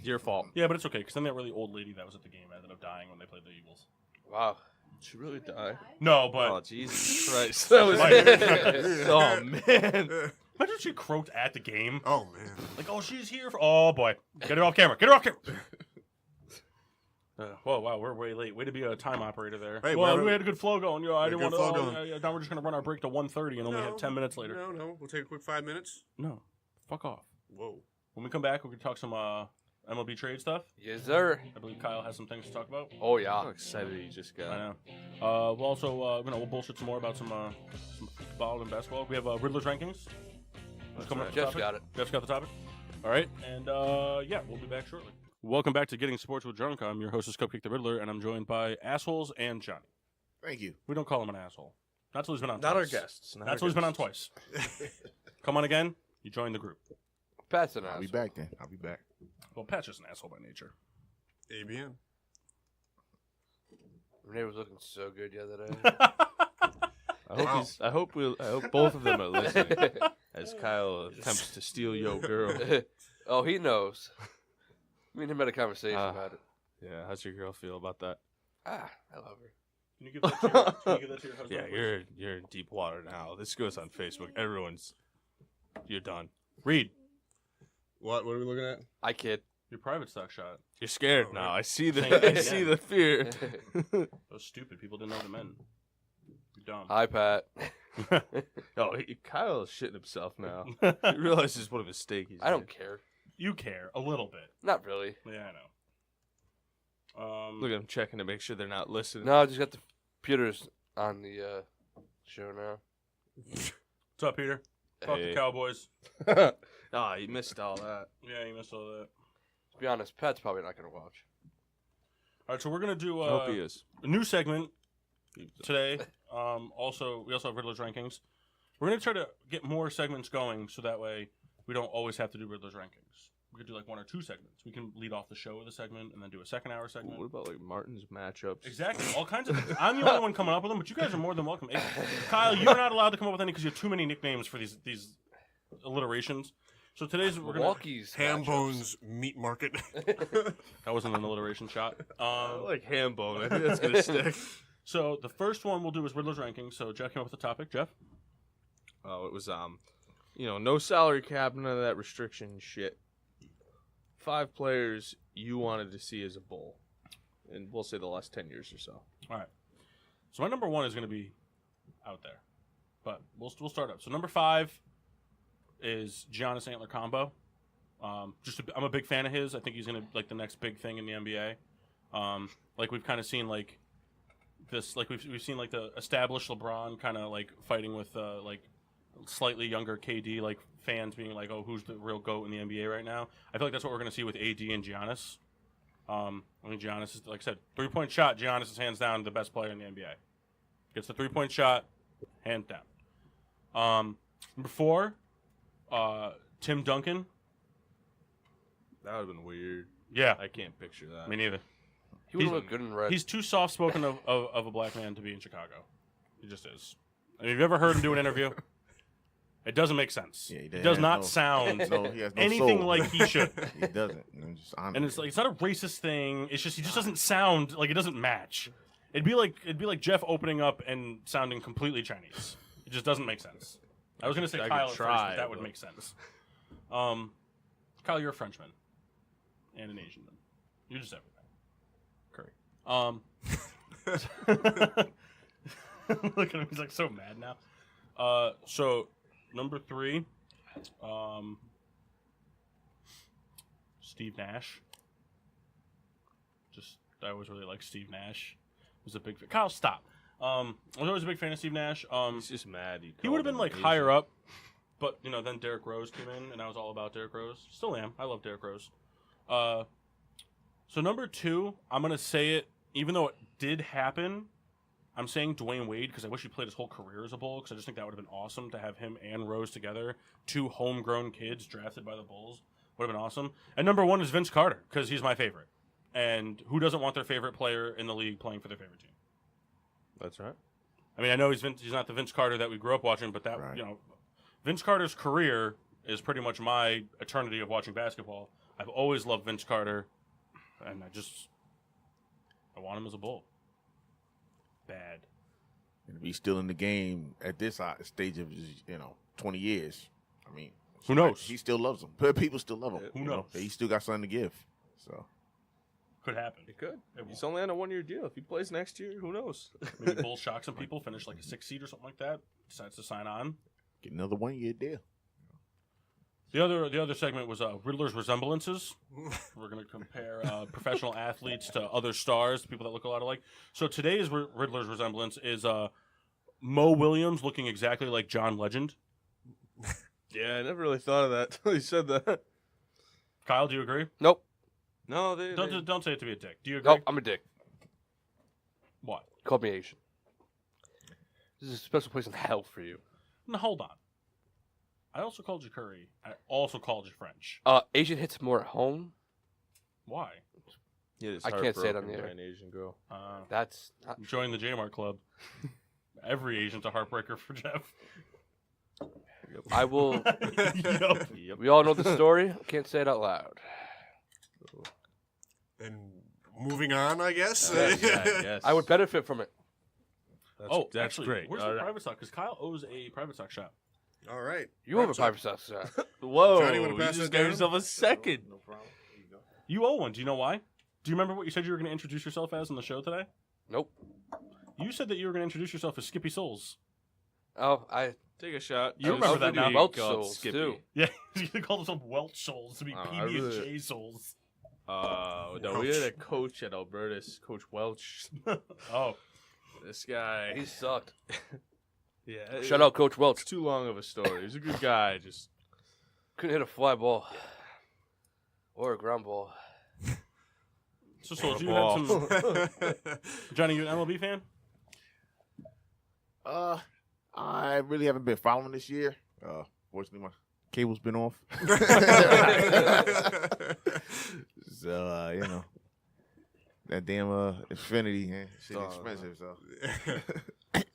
your fault. Yeah, but it's okay, because then that really old lady that was at the game ended up dying when they played the Eagles. Wow. Did she really die? No, but Oh, Jesus Christ. That was oh, man. imagine if she croaked at the game. Oh man. Like, oh, she's here for... Oh, boy. Get her off camera. Get her off camera. Whoa, wow, we're way late. Way to be a time operator there. Hey, well, we're- we had a good flow going. I had a didn't good want flow to. going. Now we're just gonna run our break to 1:30 and only have 10 minutes later. No. We'll take a quick 5 minutes. No, fuck off. Whoa. When we come back, we're gonna talk some MLB trade stuff. Yes, sir. I believe Kyle has some things to talk about. Oh I'm yeah. excited you just got. I know. We'll also, we'll bullshit some more about some football and basketball. We have Riddler's rankings. Coming up with the Jeff's topic. got it. Jeff's got the topic. All right, and yeah, we'll be back shortly. Welcome back to Getting Sports with Drunk. I'm your hostess, Cupcake the Riddler, and I'm joined by assholes and Johnny. Thank you. We don't call him an asshole. Not till he's been on Not our twice. guests. That's what he's been on twice. Come on again. You join the group. Pat's an I'll be asshole. back then. I'll be back. Well, Pat's just an asshole by nature. ABN. Renee was looking so good the other day. I hope both of them are listening as Kyle attempts to steal your girl. Oh, he knows. Me and him had a conversation about it. Yeah, how's your girl feel about that? I love her. Can you give that to your husband? Yeah, please? you're in deep water now. This goes on Facebook. You're done. Read. What are we looking at? I kid. Your private stock shot. You're scared Oh, now. right. I see the Thank you. I see the fear. Those stupid people didn't know the men. You're dumb. Hi, Pat. Kyle is shitting himself now. He realizes what a mistake he's I don't made. care. You care a little bit. Not really. Yeah, I know. Look at him checking to make sure they're not listening. No, I just got the computers on the show now. What's up, Peter? Fuck the Hey. Cowboys. Oh, you missed all that. Yeah, you missed all that. To be honest, Pat's probably not going to watch. All right, so we're gonna do I hope he is. a new segment today. We also have Riddler's rankings. We're gonna try to get more segments going, so that way we don't always have to do Riddler's rankings. We could do like 1 or 2 segments. We can lead off the show with a segment and then do a second hour segment. What about like Martin's matchups? Exactly, all kinds of things. I'm the only one coming up with them, but you guys are more than welcome. Hey, Kyle, you're not allowed to come up with any because you have too many nicknames for these alliterations. So today's we're gonna. Milwaukee's Ham matchups. Bones Meat Market. That wasn't an alliteration shot. I like ham bone. I think that's gonna stick. So the first one we'll do is Riddler's rankings. So Jeff came up with the topic. Jeff. Oh, it was no salary cap, none of that restriction shit. 5 players you wanted to see as a Bull, and we'll say the last 10 years or so. All right. So my number 1 is going to be out there, but we'll start up. So number 5 is Giannis Antler combo. I'm a big fan of his. I think he's going to like the next big thing in the NBA. Like we've kind of seen like this, like we've seen like the established LeBron kind of like fighting with like slightly younger KD, like fans being like, oh, who's the real GOAT in the NBA right now? I feel like that's what we're going to see with AD and Giannis. I mean, Giannis is, like I said, 3-point shot. Giannis is hands down the best player in the NBA. Gets the 3-point shot, hands down. Number 4, Tim Duncan. That would have been weird. Yeah, I can't picture that. me neither. He would He's- look good in red. He's too soft-spoken of a black man to be in Chicago. He just is. I mean, have you ever heard him do an interview? It doesn't make sense. Yeah, he It does has not no- sound No, he has no anything soul. like he should. He doesn't. I'm just honest. And it's like it's not a racist thing. It's just he just doesn't sound like it doesn't match. It'd be like Jeff opening up and sounding completely Chinese. It just doesn't make sense. I was gonna say I could Kyle at first, try, but that would but- make sense. Kyle, you're a Frenchman and an Asian man. You're just everything. Curry. Look at him. He's like so mad now. So number 3, Steve Nash. I always really liked Steve Nash. Was a big fan. Kyle, stop. I was always a big fan of Steve Nash. He's just mad. He would have been like higher up, but then Derrick Rose came in, and I was all about Derrick Rose. Still am. I love Derrick Rose. So number 2, I'm gonna say it, even though it did happen. I'm saying Dwayne Wade because I wish he played his whole career as a Bull because I just think that would have been awesome to have him and Rose together, 2 homegrown kids drafted by the Bulls. Would have been awesome. And number 1 is Vince Carter because he's my favorite. And who doesn't want their favorite player in the league playing for their favorite team? That's right. I mean, I know he's not the Vince Carter that we grew up watching, but that Right. Vince Carter's career is pretty much my eternity of watching basketball. I've always loved Vince Carter, and I want him as a Bull. Bad. And if he's still in the game at this stage of his, 20 years, I mean, Who knows? He still loves him. People still love him. Who you know? knows? He still got something to give. So Could happen. It could. It He's will. only on a 1-year deal. If he plays next year, who knows? Maybe Bulls shock some people, finish like a 6th seed or something like that. Decides to sign on. Get another 1-year deal. The other segment was Riddler's resemblances. We're going to compare professional athletes to other stars, people that look a lot alike. So today's Riddler's resemblance is Mo Williams looking exactly like John Legend. Yeah, I never really thought of that until he said that. Kyle, do you agree? Nope. No, they Don't say it to be a dick. Do you agree? Nope. I'm a dick. What? Call me Asian. This is a special place in hell for you. No, hold on. I also called you Curry. I also called you French. Asian hits more at home. Why? Yeah, it's I can't say it on heartbroken the air. by an Asian girl. That's not Join the J-Mart Club. Every Asian's a heartbreaker for Jeff. I will. Yup. Yep. We all know the story. I can't say it out loud. And moving on, I guess. Yes. I would benefit from it. That's actually, great. Where's All the right. private stock? Because Kyle owes a private stock shop. All right. You have a Private private stock shop. Whoa! Johnny, wanna You pass just that gave down? yourself a second. No problem. Here you go. You owe one. Do you know why? Do you remember what you said you were going to introduce yourself as on the show today? Nope. You said that you were going to introduce yourself as Skippy Souls. Oh, I. Take a shot. You remember that now. Welch Called Souls, Skippy. too. Yeah, he's going to call himself Welch Souls to be Oh, I PB and really- J Souls. No, we had a coach at Albertus, Coach Welch. Oh, This guy. He sucked. Yeah. Shout out Coach Welch. It's too long of a story. He's a good guy. Just Couldn't hit a fly ball. Or a ground ball. so Souls, you Ball. had some. Johnny, you an MLB fan? I really haven't been following this year. Fortunately, my cable's been off. So, you know, that damn Xfinity, man, shit expensive. So,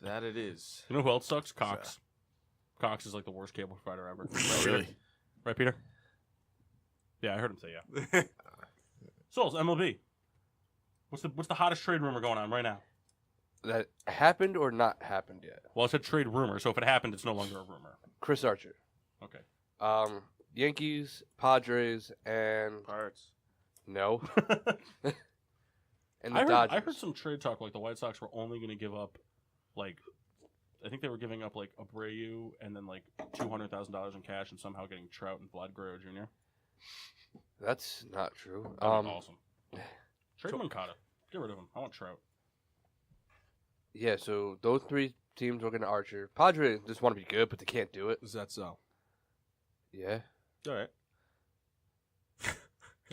that it is. You know who else sucks? Cox. Cox is like the worst cable provider ever. really, Right, Peter? Yeah, I heard him say yeah. Souls, MLB. What's the hottest trade rumor going on right now? That happened or not happened yet? Well, it's a trade rumor, so if it happened, it's no longer a rumor. Chris Archer. Okay. Yankees, Padres, and Pirates. no. And the I Dodgers. heard some trade talk like the White Sox were only going to give up, like, I think they were giving up like Abreu and then like $200,000 in cash and somehow getting Trout and Vlad Guerrero Jr. That's not true. That'd be awesome. Trade Moncada. Get rid of him. I want Trout. Yeah, so those three teams are going to Archer. Padres just want to be good, but they can't do it. Is that so? Yeah. All right.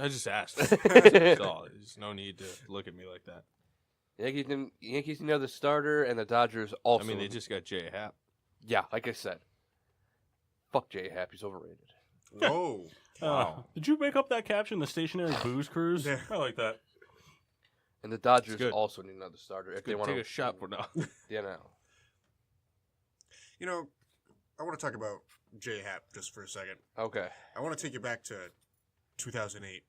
I just asked. That's all. There's no need to look at me like that. Yankees need the starter, and the Dodgers also. I mean, they just got J Happ. Yeah, like I said. Fuck J Happ. He's overrated. Whoa. Wow. Did you make up that caption, the stationary booze cruise? Yeah. I like that. And the Dodgers good. also need another starter if they Good, want take a shot for now. Yeah, no. You know, I want to talk about J Happ just for a second. Okay. I want to take you back to 2008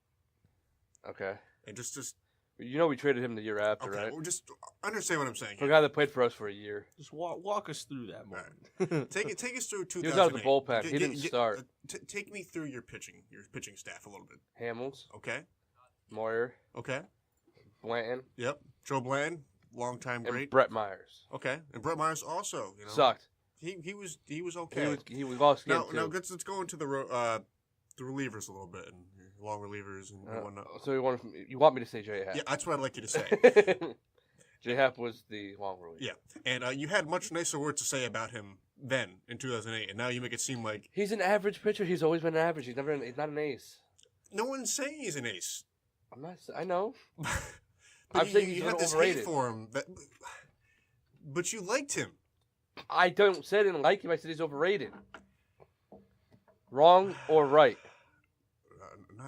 Okay. and just You know we traded him the year after, okay, right? well, just understand what I'm saying. For a Here. guy that played for us for a year. Just walk us through that All moment. Take us through 2008. He was out of the bullpen. He didn't start. Take me through your pitching staff a little bit. Hamels, Okay. Moyer, Okay. Blanton, Yep. Joe Bland, longtime and great. Brett Myers. Okay. And Brett Myers also. You know, Sucked. He was okay. He was lost again, Now too. let's go into the relievers a little bit and long relievers and whatnot. So you want me to say J Happ? Yeah, that's what I'd like you to say. J Happ was the long reliever. Yeah, and you had much nicer words to say about him then in 2008, and now you make it seem like He's an average pitcher. He's always been an average. He's not an ace. no one's saying he's an ace. I'm not. I know. But I'm saying he's you had this overrated. hate for him, but you liked him. I don't say I didn't like him. I said he's overrated. Wrong or right?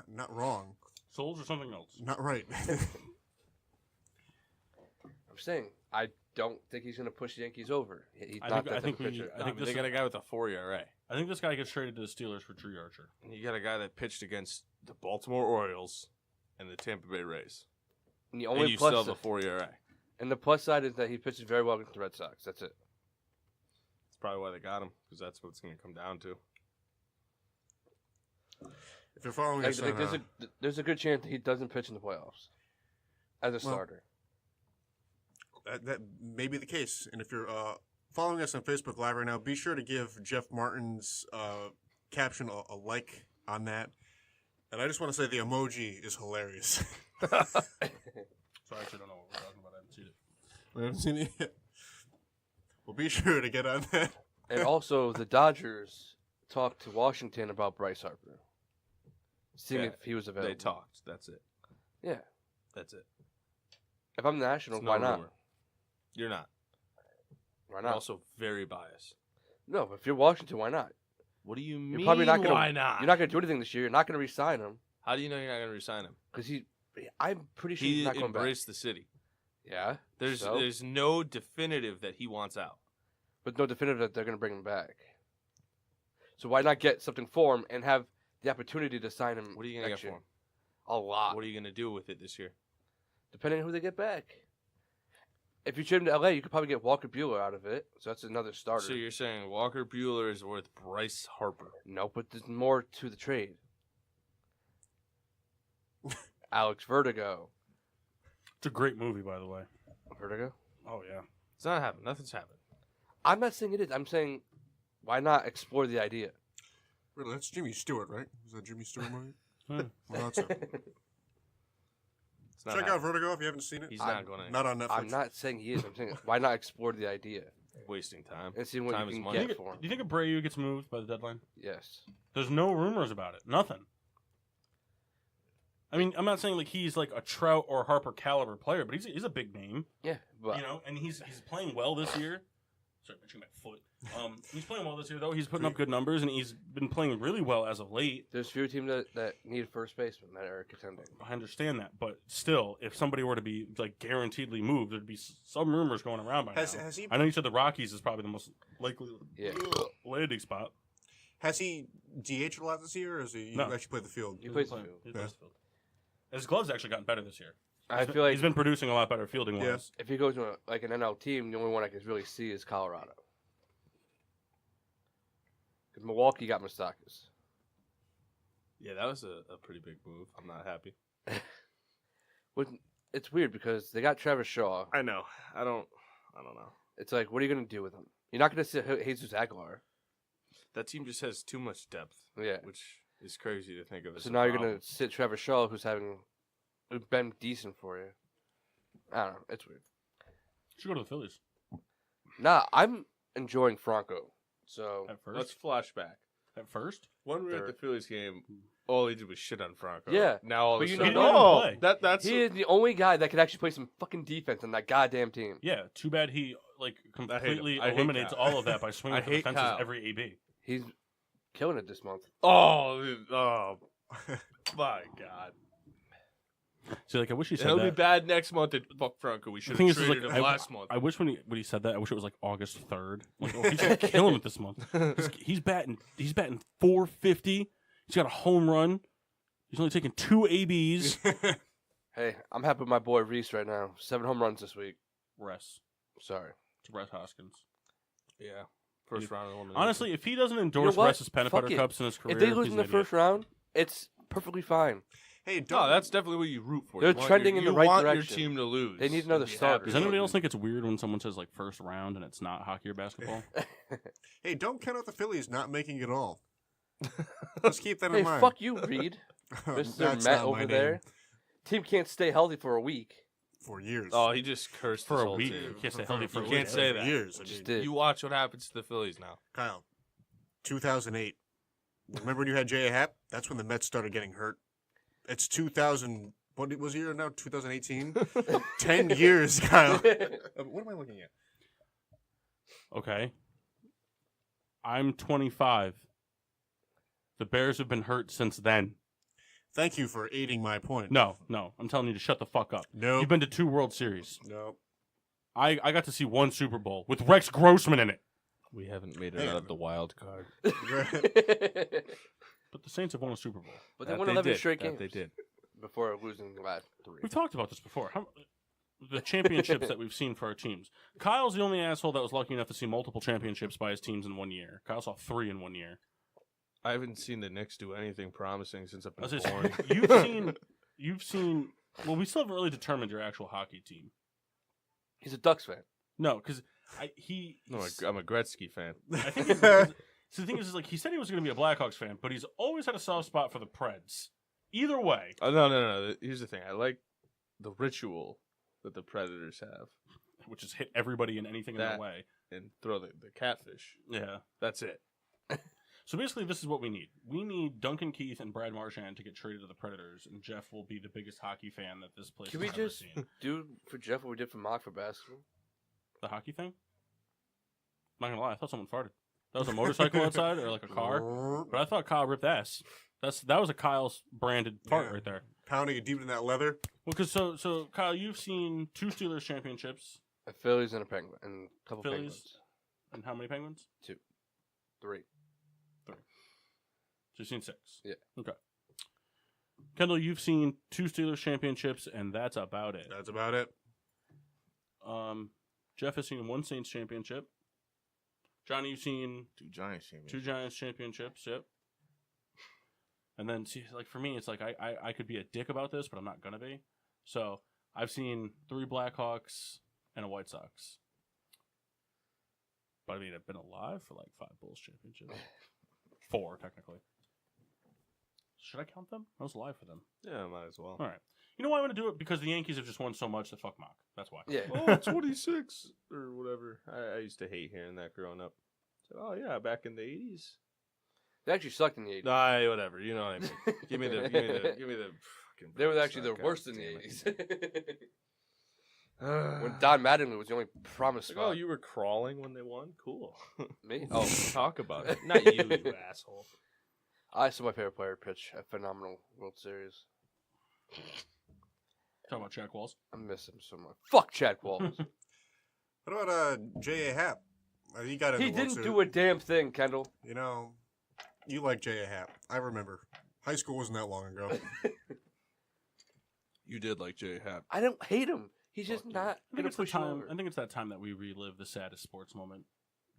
Not wrong, Souls or something else? not right. I'm saying I don't think he's going to push the Yankees over. He's I not think- I that think type of we- pitcher. I think they this got a guy with a 4 ERA. I think this guy gets traded to the Steelers for Drew Archer. And you got a guy that pitched against the Baltimore Orioles and the Tampa Bay Rays. And the And only you plus still have a 4 ERA. and the plus side is that he pitches very well against the Red Sox. That's it. That's probably why they got him, because that's what it's going to come down to. If you're following Like, us on, there's a good chance that he doesn't pitch in the playoffs. as a starter. That may be the case. And if you're following us on Facebook Live right now, be sure to give Jeff Martin's caption a like on that. And I just want to say the emoji is hilarious. So I actually don't know what we're talking about. I haven't seen it. We haven't seen it yet. Well, be sure to get on that. And also, the Dodgers talked to Washington about Bryce Harper, seeing Yeah, if he was available. They talked. That's it. Yeah. That's it. If I'm the Nationals, It's no why not? rumor. You're not. Why You're not? also very biased. No, but if you're Washington, why not? What do you You're mean? probably not gonna. Why not? You're not going to do anything this year. You're not going to re-sign him How do you know you're not going to resign him? because I'm pretty sure he's He not going back. embraced the city. Yeah. There's no definitive that he wants out. But no definitive that they're going to bring him back. So why not get something for him and have the opportunity to sign him? What are you going to next get for year? him? A lot. What are you going to do with it this year? Depending on who they get back. If you trade him to LA, you could probably get Walker Buehler out of it. So that's another starter. So you're saying Walker Buehler is worth Bryce Harper? No, but there's more to the trade. Alex Vertigo. It's a great movie, by the way. Vertigo? Oh yeah. It's not happening. Nothing's happened. I'm not saying it is. I'm saying, why not explore the idea? Really, that's Jimmy Stewart, right? Is that Jimmy Stewart movie? Hmm. Well, that's it. It's not Check out happening. Vertigo if you haven't seen it. He's not going to. Not on Netflix. I'm not saying he is. I'm saying, why not explore the idea Wasting time. and see what Time you is can money. get for him? Do you think Abreu gets moved by the deadline? Yes. There's no rumors about it. Nothing. I mean, I'm not saying like he's like a Trout or Harper caliber player, but he's a big name, Yeah, but you know, and he's playing well this year. Sorry, pitching my foot. He's playing well this year though. He's putting up good numbers, and he's been playing really well as of late. there's few teams that need first baseman that are contending. I understand that, but still, if somebody were to be like guaranteedly moved, there'd be some rumors going around by Has now. he I know you said the Rockies is probably the most likely Yeah. landing spot. has he DH'd a lot this year, or has he No. actually played the field? He plays He the field. plays the field. His gloves actually gotten better this year. I feel like He's been producing a lot better fielding wise. if he goes to an NL team, the only one I can really see is Colorado. Because Milwaukee got Moustakas. Yeah, that was a pretty big move. I'm not happy. It's weird because they got Travis Shaw. I know. I don't know. It's like, what are you going to do with him? You're not going to sit Jesus Aguilar. That team just has too much depth, Yeah. which is crazy to think of. As So a now you're problem. going to sit Travis Shaw, who's been decent for you. I don't know. It's weird. Should go to the Phillies Nah, I'm enjoying Franco. So at 1st. Let's flashback. At first, When we were at Third. the Phillies game, all he did was shit on Franco. Yeah, Now all but of a you sudden, know- He didn't oh, play. that's he is the only guy that could actually play some fucking defense on that goddamn team. yeah. Too bad he like him. completely I hate eliminates Kyle. all of that by swinging I for the hate fences Kyle. every AB. He's killing it this month. oh, my God. See, like I wish he said It'll be that. bad next month. And fuck Franco. We should thing have is, traded like, him last month. I wish when he said that, I wish it was like August 3rd. Like, oh, he's gonna kill him this month. He's batting 450. He's got a home run. He's only taken 2 ABs. Hey, I'm happy with my boy Reese right now. 7 home runs this week. Rest. Sorry. It's Rhett Hoskins. Yeah. First round elimination. Honestly, if he doesn't endorse what? Ress's peanut Fuck butter it. cups in his career, If they lose he's in an the idiot. first round, it's perfectly fine. Hey, no, don't. that's definitely what you root for. They're You want trending in the right you want direction. your team to lose. They need another and be starter. happy Does about anybody it. else think it's weird when someone says like first round and it's not hockey or basketball? Hey, don't count out the Phillies not making it all. Let's keep that Hey, in mind. fuck you, Reed. Mr. That's Matt not my over there. name. Team can't stay healthy for a week. For years. Oh, he just cursed For his a whole week. team. You can't stay healthy for You a can't week. say For that. years. I Just mean, did. You watch what happens to the Phillies now. Kyle, 2008. Remember when you had J.A. Happ? That's when the Mets started getting hurt. It's 2000. What was the year now? 2018? 10 years, Kyle. What am I looking at? Okay. I'm 25. The Bears have been hurt since then. Thank you for aiding my point. No. I'm telling you to shut the fuck up. Nope. You've been to 2 World Series. Nope. I got to see 1 Super Bowl with Rex Grossman in it. We haven't made it Hey. out of the wild card. But the Saints have won a Super Bowl. But they That won they 11 did. straight That games they did. before losing the last 3. We've talked about this before. The championships that we've seen for our teams. Kyle's the only asshole that was lucky enough to see multiple championships by his teams in 1 year. Kyle saw 3 in 1 year. I haven't seen the Knicks do anything promising since I've I was been just- born. you've seen Well, we still haven't really determined your actual hockey team. He's a Ducks fan. No, because I'm a Gretzky fan. I think so the thing is like he said he was going to be a Blackhawks fan, but he's always had a soft spot for the Preds. Either way. Oh, no. Here's the thing. I like the ritual that the Predators have. Which is hit everybody in anything in their way. And throw the catfish. Yeah. That's it. So basically, this is what we need. We need Duncan Keith and Brad Marchand to get traded to the Predators, and Jeff will be the biggest hockey fan that this place Can has we ever just seen. do for Jeff what we did for Mock for basketball? The hockey thing? I'm not going to lie, I thought someone farted. That was a motorcycle outside or like a car? But I thought Kyle ripped ass. That was a Kyle's branded fart right there. Pounding it deep in that leather. Well, because so Kyle, you've seen 2 Steelers championships. A Phillies and a Penguin and a couple Phillies. Penguins. And how many Penguins? 2. 3. So you've seen 6. Yeah. Okay. Kendall, you've seen 2 Steelers championships, and that's about it. That's about it. Jeff has seen 1 Saints championship. Johnny, you've seen 2 Giants championships. 2 Giants championships. Yep. And then, see, like for me, it's like I could be a dick about this, but I'm not gonna be. So I've seen 3 Blackhawks and a White Sox. But I mean, I've been alive for like 5 Bulls championships. 4 technically. Should I count them? I was alive for them. Yeah, might as well. All right. You know why I want to do it? Because the Yankees have just won so much that fuck Mock. That's why. Yeah. Oh, 26 or whatever. I used to hate hearing that growing up. So, oh yeah, back in the 80s. They actually sucked in the 80s. Nah, whatever. You know what I mean. give me the fucking. They were break, actually the God worst in the damn it. 80s. When Don Mattingly was the only promise Like, spot. oh, you were crawling when they won? Cool. Me? Oh, Talk about it. Not you, you asshole. I saw my favorite player pitch a phenomenal World Series. Talking about Jack Walls. I miss him so much. Fuck Chad Walls. What about J.A. Happ? He got in He the World didn't Series. do a damn thing, Kendall. You know, you like J.A. Happ. I remember. High school wasn't that long ago. You did like Jay Happ. I don't hate him. He's just not I think gonna it's the push you time. over. I think it's that time that we relive the saddest sports moment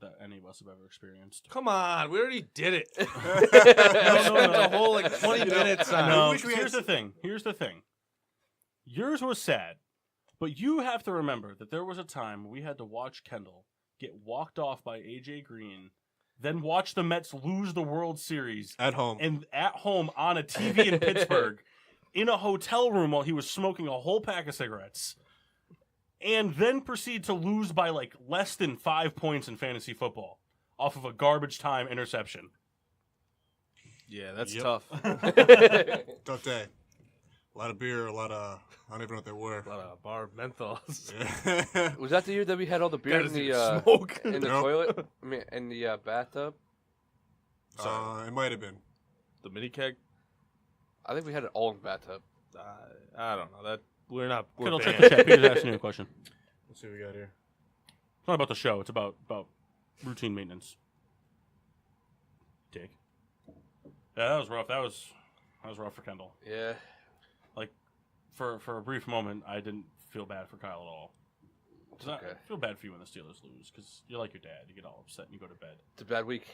that any of us have ever experienced. Come on, we already did it. No, The whole like 20 minutes on No, wish we had here's the thing. Here's the thing. Yours was sad, but you have to remember that there was a time we had to watch Kendall get walked off by AJ Green, then watch the Mets lose the World Series At home. and at home on a TV in Pittsburgh in a hotel room while he was smoking a whole pack of cigarettes. And then proceed to lose by like less than 5 points in fantasy football off of a garbage time interception. Yeah, that's Yep. tough. Tough day. A lot of beer, a lot of... I don't even know what they were. A lot of bar menthols. Yeah. Was that the year that we had all the beer in the smoke. in the Nope. toilet? I mean, in the bathtub? It might have been. The mini keg. I think we had it all in the bathtub. I don't know. That we're not. We're Kendall, check banned. the chat. Peter's asking you a question. Let's see what we got here. It's not about the show. It's about routine maintenance. Dick. Yeah, that was rough. That was rough for Kendall. Yeah. Like, for a brief moment, I didn't feel bad for Kyle at all. 'Cause Okay. I feel bad for you when the Steelers lose, because you're like your dad. You get all upset and you go to bed. It's a bad week.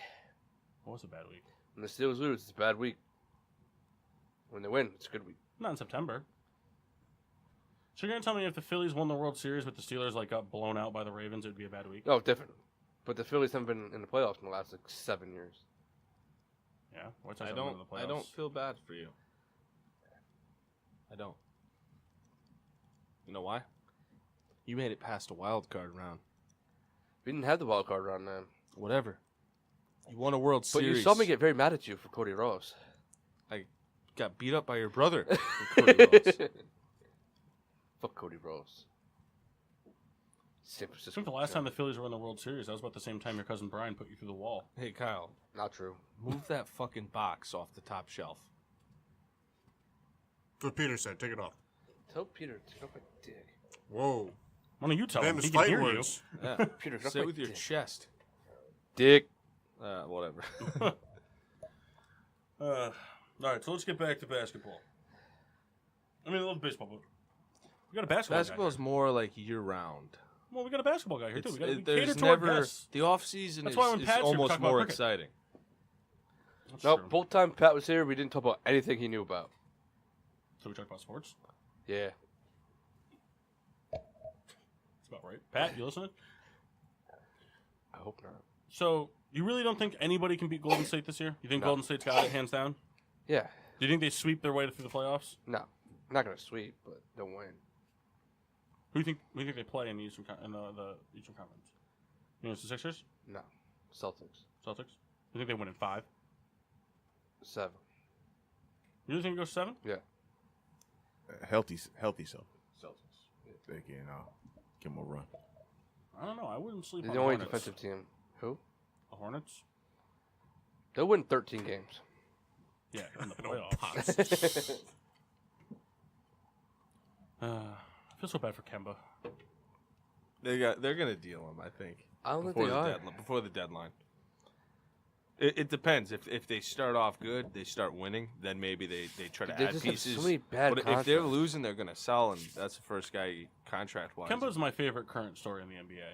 What was a bad week? When the Steelers lose, it's a bad week. When they win, it's a good week. Not in September. So you're gonna tell me if the Phillies won the World Series but the Steelers like got blown out by the Ravens, it would be a bad week? No, different. But the Phillies haven't been in the playoffs in the last like 7 years. Yeah. White Sox I haven't been don't. to the I don't playoffs. feel bad for you. I don't. You know why? You made it past a wild card round. We didn't have the wild card round, man. Whatever. You won a World But Series. you saw me get very mad at you for Cody Rose. I got beat up by your brother. for Cody Rhodes. Fuck Cody Rose. San I Francisco. think the last time the Giants. Phillies were in the World Series, that was about the same time your cousin Brian put you through the wall. Hey Kyle, Not true. move that fucking box off the top shelf. That's what Peter said. Take it off. Tell Peter to get off my dick. Whoa. Why don't you tell him? Damn, He it's can fight hear words. Yeah. Peter, get off Say my it with your dick. chest. Dick. Whatever. All right, so let's get back to basketball. I mean, I love baseball, but we got a basketball Basketball guy is more like year round. here. Well, we got a basketball guy here, too. We got to cater There's to our never guests. the off season That's is, why when is Pat's here, we almost talk about more cricket. exciting. That's No, true. both time Pat was here, we didn't talk about anything he knew about. So we talk about sports? Yeah. That's about right. Pat, you listening? I hope not. So, you really don't think anybody can beat Golden State this year? You think No. Golden State's got it hands down? Yeah. Do you think they sweep their way through the playoffs? No. Not going to sweep, but they'll win. Who do you think they play in the Eastern the Eastern Conference? You know, it's the Sixers? No. Celtics. Celtics? You think they win in 5? 7. You really think it goes 7? Yeah. Healthy Celtics. They can give them a run. I don't know. I wouldn't sleep They're on the the only Hornets. defensive team. Who? The Hornets? They'll win 13 games. Yeah, in the playoffs. I feel so bad for Kemba. They're gonna deal him, I think. I don't think before they the are. before the deadline. It depends. If they start off good, they start winning, then maybe they try to They add just have pieces. so many bad but if they're contracts. losing, they're gonna sell, and that's the first guy contract-wise. Kemba's my favorite current story in the NBA.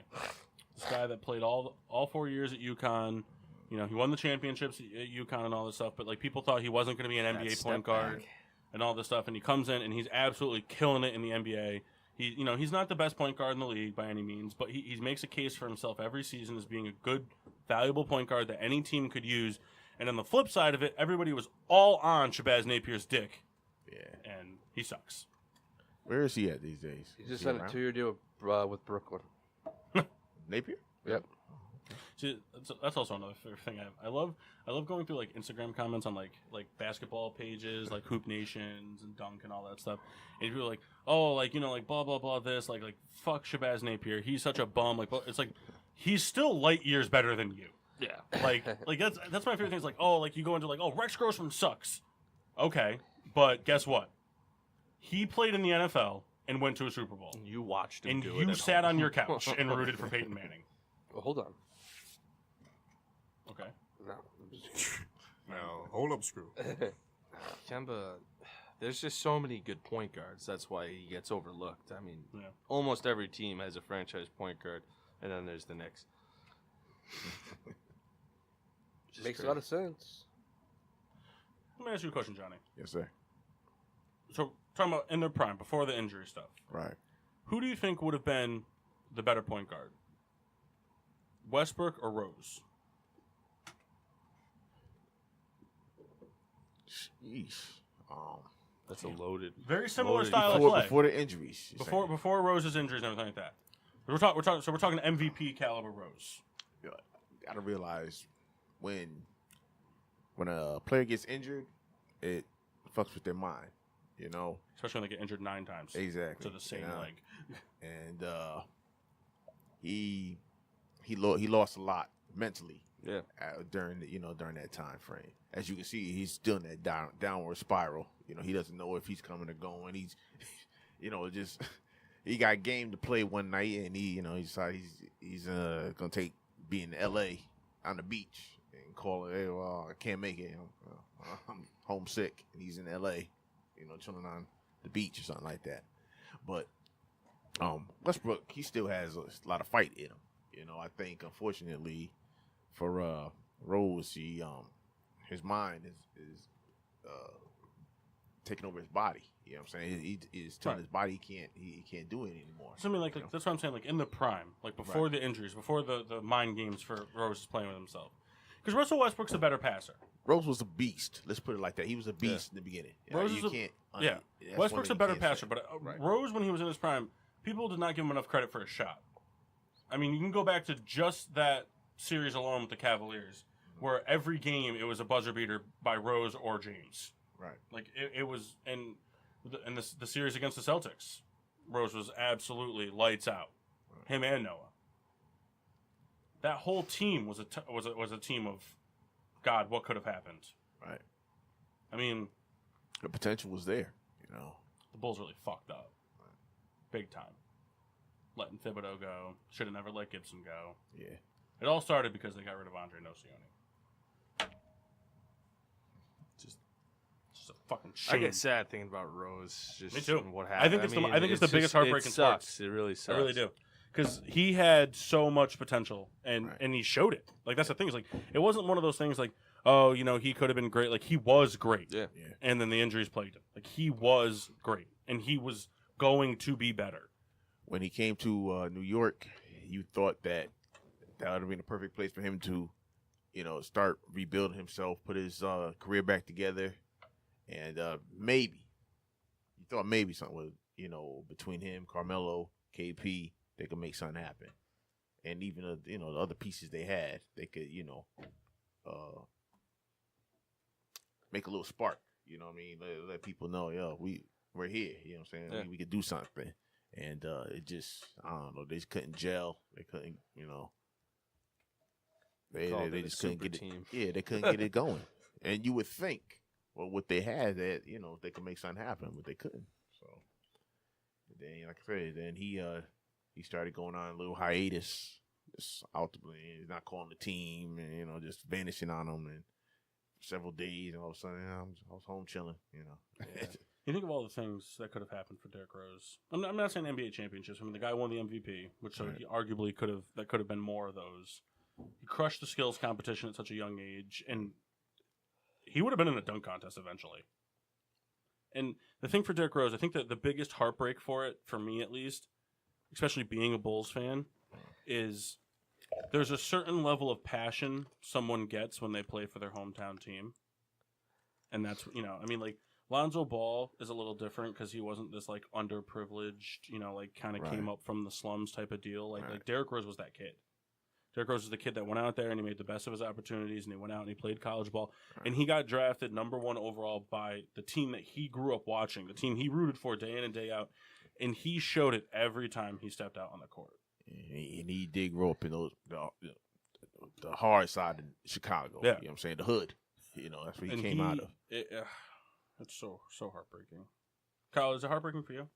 This guy that played all 4 years at UConn. You know, he won the championships at UConn and all this stuff, but like people thought he wasn't going to be an NBA point guard and all this stuff, and he comes in and he's absolutely killing it in the NBA. He's not the best point guard in the league by any means, but he makes a case for himself every season as being a good, valuable point guard that any team could use. And on the flip side of it, everybody was all on Shabazz Napier's dick. Yeah. And he sucks. Where is he at these days? He Is just he signed a around? 2-year deal with Brooklyn. Napier? Yep. See, that's also another thing I love. I love going through like Instagram comments on like basketball pages, like Hoop Nations and Dunk and all that stuff. And people are like, oh, like like blah blah blah this, like fuck Shabazz Napier. He's such a bum. Like it's like he's still light years better than you. Yeah. Like that's my favorite thing. Is like, oh, like you go into like, oh, Rex Grossman sucks. Okay, but guess what? He played in the NFL and went to a Super Bowl. You watched him And do you it. sat on your couch and rooted for Peyton Manning. Well, hold on. Okay. No. No, hold up, screw. Kemba, there's just so many good point guards. That's why he gets overlooked. I mean, Yeah. almost every team has a franchise point guard, and then there's the Knicks. Just Makes a crazy. lot of sense. Let me ask you a question, Johnny. Yes, sir. So, talking about in their prime, before the injury stuff, Right. who do you think would have been the better point guard? Westbrook or Rose? Sheesh. That's a loaded. Very similar Loaded. style of play. Before the injuries. you're saying? Before Rose's injuries and everything like that. We're talking MVP caliber Rose. You gotta realize when a player gets injured, it fucks with their mind. You know. Especially when they get injured 9 times. Exactly. To the same Yeah. leg. And he lost a lot mentally. Yeah. During that time frame, as you can see, he's still in that downward spiral. He doesn't know if he's coming or going. He's, just he got game to play one night, and he decided he's gonna take being in L.A. on the beach and call it. Hey, well, I can't make it. I'm homesick, and he's in L.A. Chilling on the beach or something like that. But Westbrook, he still has a lot of fight in him. I think unfortunately for Rose, his mind is taking over his body. You know what I'm saying? He is telling his body he can't do it anymore. So I mean, like that's what I'm saying. Like in the prime, like before the injuries, before the mind games for Rose is playing with himself. Because Russell Westbrook's a better passer. Rose was a beast. Let's put it like that. He was a beast in the beginning. Rose you is a- can't. Yeah, that's Westbrook's a one better thing you can't passer, say. but Right. Rose, when he was in his prime, people did not give him enough credit for his shot. I mean, you can go back to just that series alone with the Cavaliers, where every game it was a buzzer beater by Rose or James. Right. Like it was, and the series against the Celtics, Rose was absolutely lights out. Him and Noah. That whole team was a team of, God, what could have happened? Right. I mean, The potential was there. the Bulls really fucked up, big time. Letting Thibodeau go, should have never let Gibson go. Yeah. It all started because they got rid of Andre Nocioni. Just a fucking shame. I get sad thinking about Rose. Just Me too. What I think happened. I think it's the biggest heartbreak in It sucks. sports. It really I sucks. really do. Because he had so much potential, and he showed it. Like, that's the thing. Is like, it wasn't one of those things like, oh, he could have been great. Like, he was great. Yeah. Yeah. And then the injuries plagued him. Like, he was great. and he was going to be better. When he came to New York, you thought that would have been the perfect place for him to, start rebuilding himself, put his career back together, and maybe you thought maybe something was, between him, Carmelo, KP, they could make something happen, and even the other pieces they had, they could make a little spark. You know what I mean? Let people know, we're here. You know what I'm saying? Yeah. We could do something. And it just, I don't know, they just couldn't gel. They couldn't, they just couldn't get team. it. Yeah, they couldn't get it going. And you would think, well, what they had, that they could make something happen, but they couldn't. So then, like I said, then he started going on a little hiatus, just out the he's not calling the team, and just vanishing on them, and several days, and all of a sudden, I was home chilling. Yeah. You think of all the things that could have happened for Derrick Rose. I'm not saying NBA championships. I mean, the guy won the MVP, which so he arguably could have been more of those. He crushed the skills competition at such a young age, and he would have been in a dunk contest eventually. And the thing for Derrick Rose, I think that the biggest heartbreak for it, for me at least, especially being a Bulls fan, is there's a certain level of passion someone gets when they play for their hometown team. And that's, I mean, like, Lonzo Ball is a little different because he wasn't this, like, underprivileged, kind of came up from the slums type of deal. Like Derrick Rose was that kid. Derrick Rose was the kid that went out there and he made the best of his opportunities, and he went out and he played college ball. And he got drafted number 1 overall by the team that he grew up watching, the team he rooted for day in and day out. And he showed it every time he stepped out on the court. And he did grow up in the hard side of Chicago. Yeah. You know what I'm saying? The hood. That's where he came out of. It's so heartbreaking. Kyle, is it heartbreaking for you?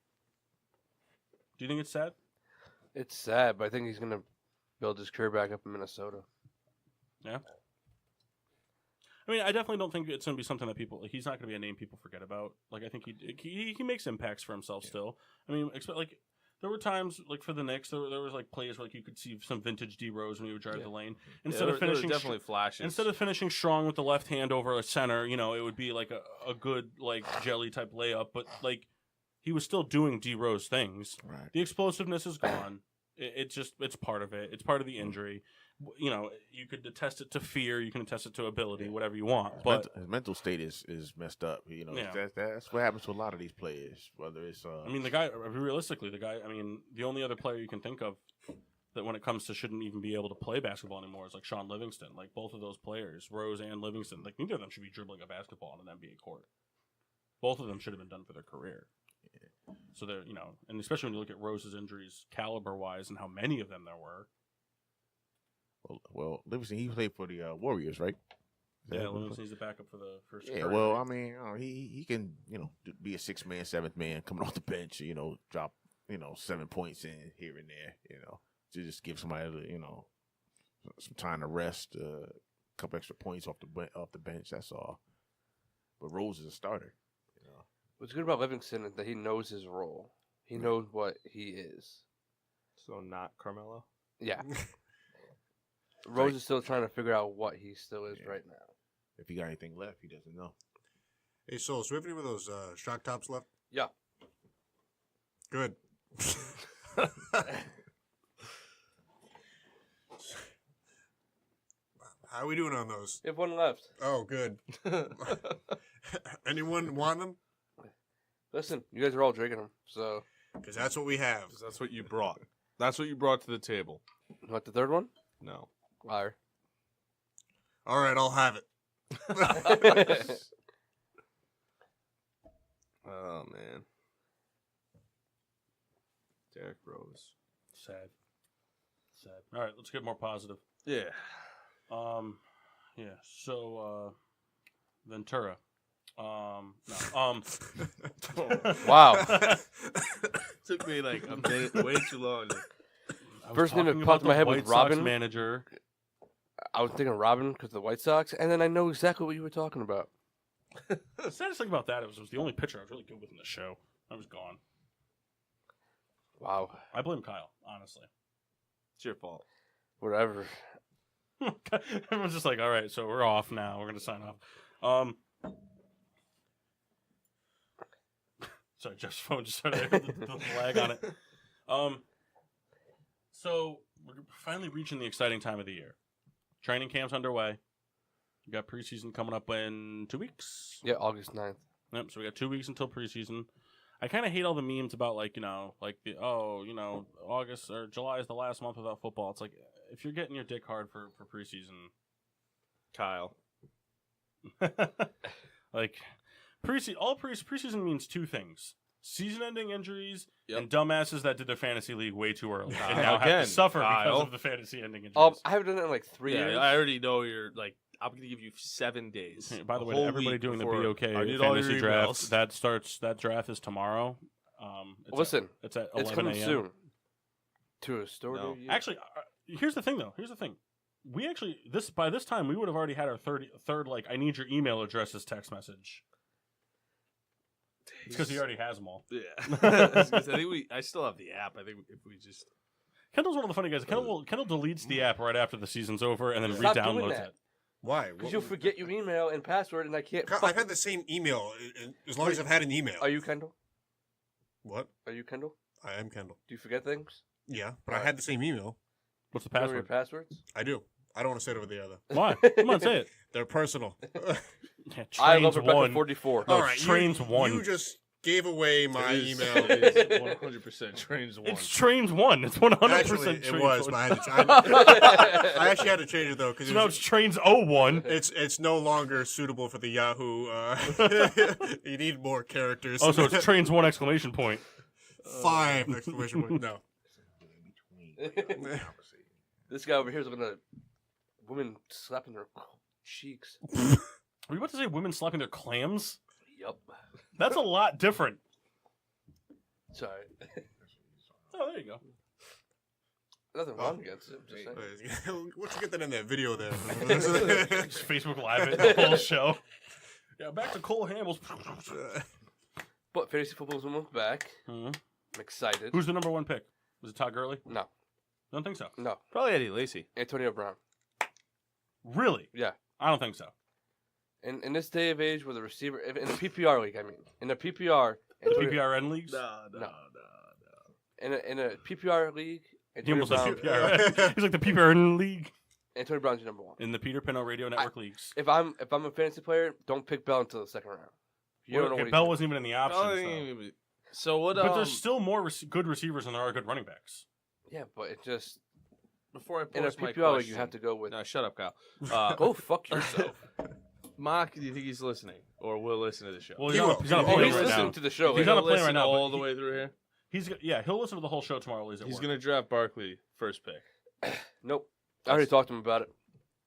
Do you think it's sad? It's sad, but I think he's going to build his career back up in Minnesota. Yeah. I mean, I definitely don't think it's going to be something that people. He's not going to be a name people forget about. Like, I think he makes impacts for himself still. I mean, like, there were times, like, for the Knicks, there was like plays where, like, you could see some vintage D Rose when he would drive the lane. Instead of finishing definitely flashes. Instead of finishing strong with the left hand over a center, it would be like a good, like, jelly type layup. But, like, he was still doing D Rose things. Right. The explosiveness is gone. It's part of it. It's part of the injury. You could attest it to fear. You can attest it to ability, whatever you want. But his mental state is messed up. That's what happens to a lot of these players. Whether it's I mean, the only other player you can think of that when it comes to shouldn't even be able to play basketball anymore is like Sean Livingston. Like both of those players, Rose and Livingston, like neither of them should be dribbling a basketball on an NBA court. Both of them should have been done for their career. So they're, and especially when you look at Rose's injuries caliber-wise and how many of them there were. Well, Livingston, he played for the Warriors, right? Yeah, Livingston's the backup for the first. Yeah, well, I mean, he can, be a 6-man, 7th man coming off the bench, drop, 7 points in here and there, to just give somebody, some time to rest, a couple extra points off the bench. That's all. But Rose is a starter. What's good about Livingston is that he knows his role. He knows what he is. So not Carmelo? Yeah. Rose is still trying to figure out what he still is right now. If he got anything left, he doesn't know. Hey, Souls, do we have any of those shock tops left? Yeah. Good. How are we doing on those? We have one left. Oh, good. Anyone want them? Listen, you guys are all drinking them, so. Because that's what we have. That's what you brought. That's what you brought to the table. You want the third one? No. Liar. All right, I'll have it. Oh, man. Derrick Rose. Sad. All right, let's get more positive. Yeah. Yeah. So, Ventura. No. Wow. Took me like a minute, way too long. First name that talking popped about in my the head White was Sox Robin. manager. I was thinking Robin because of the White Sox, and then I know exactly what you were talking about. The saddest thing about that it was the only pitcher I was really good with in the show. I was gone. Wow. I blame Kyle, honestly. It's your fault. Whatever. Everyone's just like, all right, so we're off now. We're going to sign off. Sorry, Jeff's phone just started the lag on it. So we're finally reaching the exciting time of the year. Training camp's underway. We got preseason coming up in 2 weeks. Yeah, August 9th. Yep. So we got 2 weeks until preseason. I kind of hate all the memes about August or July is the last month without football. It's like if you're getting your dick hard for preseason, Kyle. like preseason means two things: season-ending injuries Yep. and dumbasses that did their fantasy league way too early and Kyle. now have Again, to suffer Kyle. because of the fantasy-ending injuries. I haven't done it in like 3 years. I already know you're like. I'm gonna give you 7 days. By the way, whole to everybody week doing the before BOK I need all fantasy your draft, emails. that draft is tomorrow. Listen, it's at it's 11 coming a.m. soon. To a store No. near you. Actually, here's the thing, though. We actually by this time we would have already had our third like I need your email addresses text message. It's because he already has them all. Yeah. I think I still have the app. I think if we just. Kendall's one of the funny guys. Kendall deletes the app right after the season's over and then Stop doing re-downloads that. it. Why? Because you'll forget your email and password, and I can't. I've had the same email as long as I've had an email. Are you Kendall? What? Are you Kendall? I am Kendall. Do you forget things? Yeah, but I had the same email. What's the Do you remember your password? passwords? I do. I don't want to say it over the other. Why? Come on, say it. They're personal. Yeah, I love Trains Rebecca one. 44. No, All right, Trains one. You just gave away my It is- email. it is 100% trains one. It's Trains one. It's 100% Actually, Trains it was, one. but I actually had to change it though because So now it's Trains 01. it's no longer suitable for the Yahoo. You need more characters. Oh, so it's Trains 1 exclamation point. 5 exclamation point. No. This guy over here is looking at women slapping their cheeks. Were you about to say women slapping their clams? Yup. That's a lot different. Sorry. Oh, there you go. Nothing wrong against it. I'm just saying. Once you get that in that video there. Just Facebook Live it, the whole show. Yeah, back to Cole Hamels. But fantasy football's almost back. Mhm. I'm excited. Who's the number one pick? Was it Todd Gurley? No. Don't think so. No. Probably Eddie Lacy. Antonio Brown. Really? Yeah. I don't think so. In this day of age where the receiver, in the PPR league, I mean. In the PPR. PPRN leagues? No. In a PPR league, He Antonio almost said Brown. PPR. He's like the PPRN league. Antonio Brown's your number one. In the Peter Pinot Radio Network leagues. If I'm a fantasy player, don't pick Bell until the second round. You don't know Okay, what Bell he's wasn't even in the options, though. So what? But there's still more good receivers than there are good running backs. doing. Yeah, but it just Before I in a post my PPR league, question, you have to go with. No, shut up, Kyle. Go fuck yourself. Mark, do you think he's listening or will listen to the show? Well, He he's will. on, he's on a Oh, Oh, plane he's right listening now. to the show. He's like, on a plane listen right now, all but the way through here. He'll listen to the whole show tomorrow. While He's gonna draft Barkley first pick. Nope. I already talked to him about it.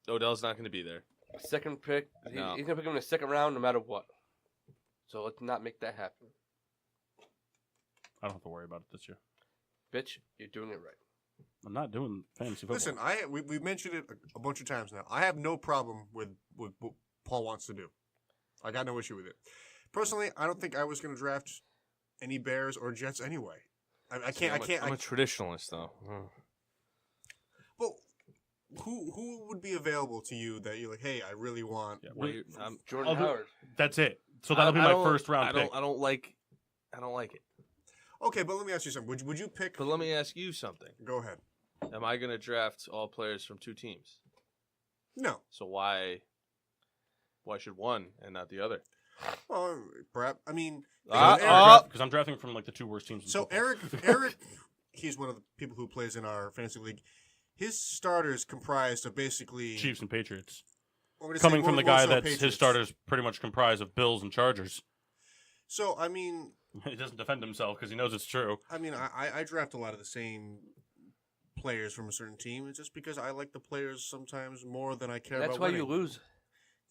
Odell's not gonna be there. Second pick. No. He's gonna pick him in the second round, no matter what. So let's not make that happen, I don't have to worry about it this year. bitch. You're doing it right. I'm not doing fantasy football. Listen, we mentioned it a bunch of times now. I have no problem with what Paul wants to do. I got no issue with it. Personally, I don't think I was going to draft any Bears or Jets anyway. I can't. I'm a traditionalist, though. Well, who would be available to you that you're like, hey, I really want? Yeah, Wait, Jordan I'll do- Howard. That's it. So that'll be my first round pick. I don't like it. Okay, but let me ask you something. Would you pick? But let me ask you something. Go ahead. Am I gonna draft all players from 2 teams? No. So why should one and not the other? Well, perhaps. I mean, Because I'm drafting from like the 2 worst teams. In so football. Eric, he's one of the people who plays in our fantasy league. His starters comprised of basically Chiefs and Patriots. I'm gonna say Coming from more- the guy more so that's Patriots. his starters pretty much comprise of Bills and Chargers. So I mean, He doesn't defend himself because he knows it's true. I draft a lot of the same players from a certain team. It's just because I like the players sometimes more than I care That's about why winning. you lose.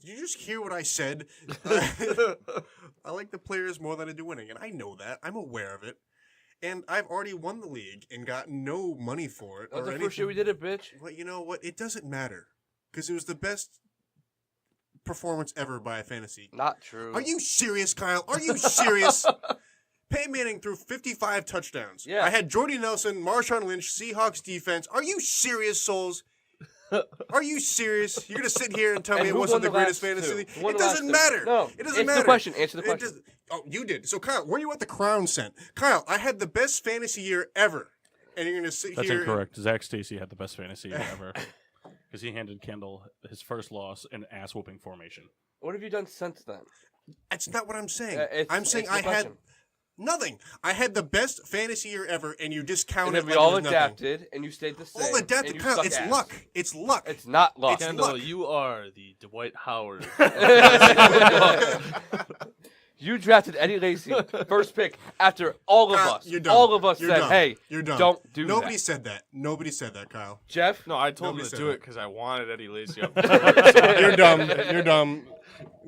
Did you just hear what I said? I like the players more than I do winning, and I know that. I'm aware of it. And I've already won the league and got no money for it. That was or the anything. first year we did it, bitch. Well, you know what? It doesn't matter. Because it was the best performance ever by a fantasy. Not true. Are you serious, Kyle? Are you serious? Peyton Manning threw 55 touchdowns. Yeah. I had Jordy Nelson, Marshawn Lynch, Seahawks defense. Are you serious, souls? Are you serious? You're gonna sit here and tell And me it who wasn't won the the greatest last fantasy two? league? Who won It the last doesn't two? matter. No. It doesn't Answer matter. the question. Answer the It question. does- Oh, you did. So Kyle, were you at the Crown Cent? Kyle, I had the best fantasy year ever, and you're gonna sit That's here. incorrect. Zach Stacy had the best fantasy year ever because he handed Kendall his first loss in ass whooping formation. What have you done since then? That's not what I'm saying. I'm It's saying the I had question. nothing. I had the best fantasy year ever, and you And discounted then it we like all it was nothing. adapted, and you stayed the same. All adapted, and you Kyle. suck It's ass. luck. It's luck. It's not luck. It's Kendall, luck. you are the Dwight Howard. You drafted Eddie Lacy first pick after all of Kyle, us. you're done. All of us You're said, done. "Hey, You're done. don't do Nobody that." said that. Nobody said that, Kyle. Jeff, No, I told Nobody him to said do that. it because I wanted Eddie Lacy up. there. You're dumb. You're dumb.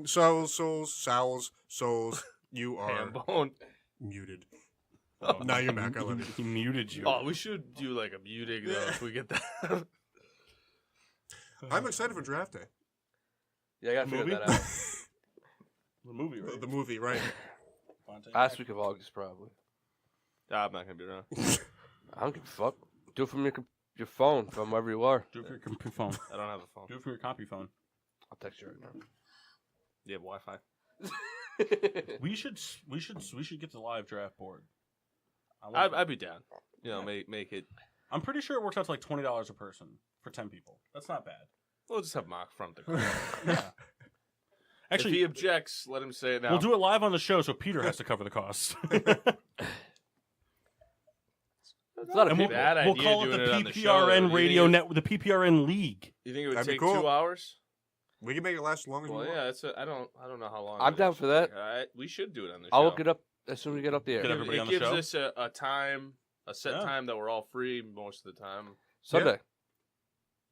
Souls. You are Hambone. muted. Oh, Now you're back. I love you. He muted you. Oh, we should do like a muting though if we get that. I'm excited for draft day. yeah, I gotta figure Movie? that out. The movie, right? The movie, right? Last week of August, probably. I'm not gonna be around. I don't give a fuck. Do it from your phone, from wherever you are. Do it for your computer phone. I don't have a phone. Do it from your copy phone. I'll text you right now. You have Wi-Fi. We should get the live draft board. I'd be down. You know, make it. I'm pretty sure it works out to like $20 a person for 10 people. That's not bad. We'll just have Mock front the corner. Yeah. Actually, if Actually, he objects, let him say it now. we'll do it live on the show, so Peter has to cover the costs. It's not a And big bad we'll idea call it doing the it on the show, PPRN though. Radio Net, the PPRN League. You think it would That'd be take cool. 2 hours? We can make it last as long as Well, you yeah, want. I don't know how long. I'm it down is. for that. We should do it on the show. I'll look it up as soon as we get up the Get air. everybody It on the gives show? us a time, a set Yeah. time that we're all free most of the time. Sunday.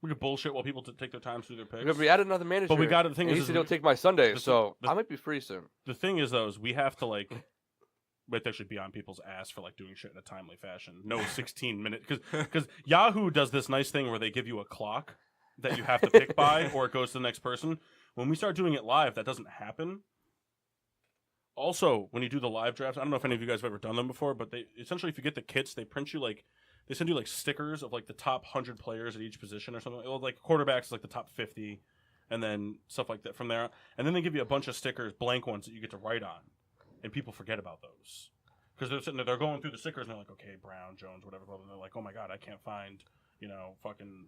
We could bullshit while people take their time to do their picks. Because we added another manager. But we got it. The thing and he is said he'll take my Sunday, the- so the- I might be free soon. The thing is, though, is we have to like, we have to actually be on people's ass for like doing shit in a timely fashion. No 16-minute because Yahoo does this nice thing where they give you a clock that you have to pick by, or it goes to the next person. When we start doing it live, that doesn't happen. Also, when you do the live drafts, I don't know if any of you guys have ever done them before, but they essentially, if you get the kits, they print you like, they send you like stickers of like the top 100 players at each position or something. Well, like quarterbacks, like the top 50, and then stuff like that from there. And then they give you a bunch of stickers, blank ones that you get to write on, and people forget about those because they're sitting there, they're going through the stickers and they're like, okay, Brown, Jones, whatever, and they're like, oh my god, I can't find, fucking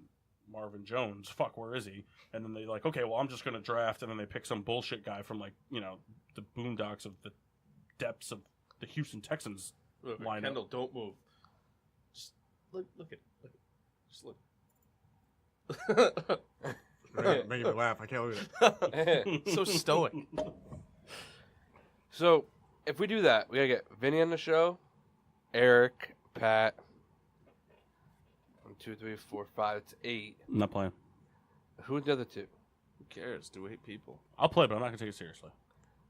Marvin Jones. Fuck, where is he? And then they're like, okay, well, I'm just gonna draft, and then they pick some bullshit guy from like, the boondocks of the depths of the Houston Texans Look, lineup. Kendall, don't move. Just look at it. Just look. Making me laugh. I can't believe it. So stoic. So, if we do that, we gotta get Vinny on the show, Eric, Pat. 1, 2, 3, 4, 5. It's 8. I'm not playing. Who's the other 2? Who cares? Do we hate people? I'll play, but I'm not gonna take it seriously.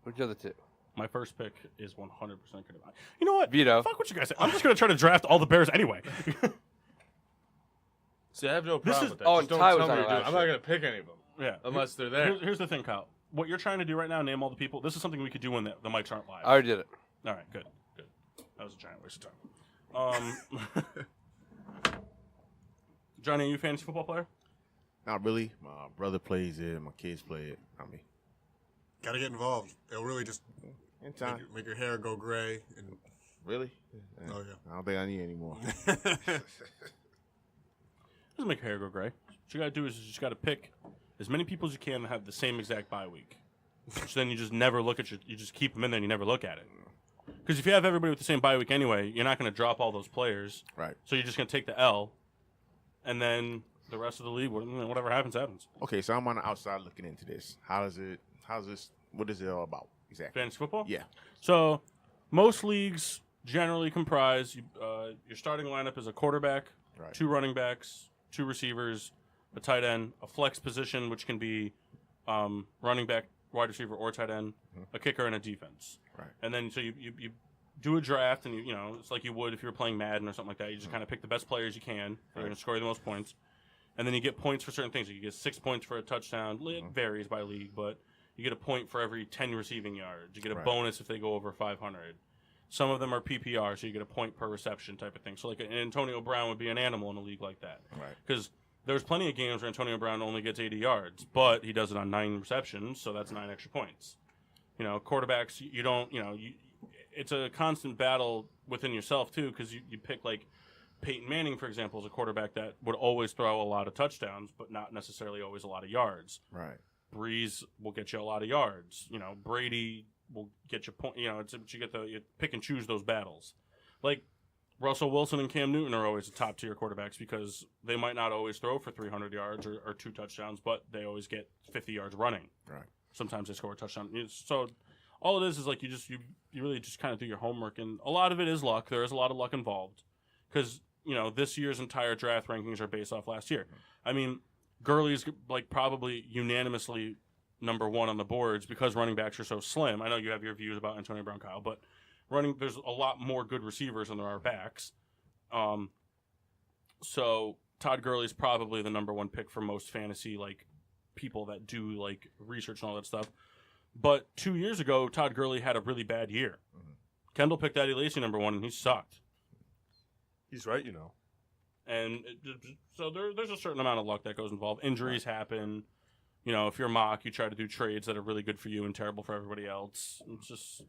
Who's the other 2? My first pick is 100% gonna be. You know what? Vito. Fuck what you guys say. I'm just gonna try to draft all the Bears anyway. See, I have no This problem is- with that. oh, Just and don't Ty tell was me on to it do it. last I'm not year. going to pick any of them. Yeah. Unless they're there. Here's the thing, Kyle. What you're trying to do right now, name all the people. This is something we could do when the mics aren't live. I already did it. All right, good. That was a giant waste of time. Johnny, are you a fantasy football player? Not really. My brother plays it. My kids play it. I mean, Gotta get involved. It'll really just in time. make your hair go gray. And Really? oh yeah. I don't think I need any more. Doesn't make your hair go gray. What you gotta do is you just gotta pick as many people as you can that have the same exact bye week. So then you just never look at you just keep them in there and you never look at it. Because if you have everybody with the same bye week anyway, you're not gonna drop all those players. Right. So you're just gonna take the L, and then the rest of the league, whatever happens, happens. Okay, so I'm on the outside looking into this. How's this? What is it all about exactly? Fantasy football? Yeah. So most leagues generally comprise your starting lineup is a quarterback, Right. 2 running backs, 2 receivers, a tight end, a flex position which can be running back, wide receiver, or tight end, a kicker, and a defense. Right. And then so you do a draft, and it's like you would if you were playing Madden or something like that. You just kind of pick the best players you can. They're going to score you the most points. And then you get points for certain things. You get 6 points for a touchdown. It varies by league, but you get a point for every 10 receiving yards. You get a Right. bonus if they go over 500. Some of them are PPR, so you get a point per reception type of thing. So like an Antonio Brown would be an animal in a league like that. Right. Because There's plenty of games where Antonio Brown only gets 80 yards, but he does it on 9 receptions, so that's 9 extra points. Quarterbacks, you don't, it's a constant battle within yourself, too, because you pick, like, Peyton Manning, for example, is a quarterback that would always throw a lot of touchdowns, but not necessarily always a lot of yards. Right. Breeze will get you a lot of yards. Brady will get you point. You pick and choose those battles. Like Russell Wilson and Cam Newton are always the top tier quarterbacks because they might not always throw for 300 yards or 2 touchdowns, but they always get 50 yards running. Right. Sometimes they score a touchdown. So all it is like you really just kind of do your homework, and a lot of it is luck. There is a lot of luck involved because this year's entire draft rankings are based off last year. I mean, Gurley's like probably unanimously number 1 on the boards because running backs are so slim. I know you have your views about Antonio Brown, Kyle, but there's a lot more good receivers than there are backs. So Todd Gurley's probably the number 1 pick for most fantasy like people that do like research and all that stuff. But 2 years ago, Todd Gurley had a really bad year. Mm-hmm. Kendall picked Eddie Lacy number 1, and he sucked. He's right, And so there's a certain amount of luck that goes involved. Injuries happen. If you're mock, you try to do trades that are really good for you and terrible for everybody else. It's just...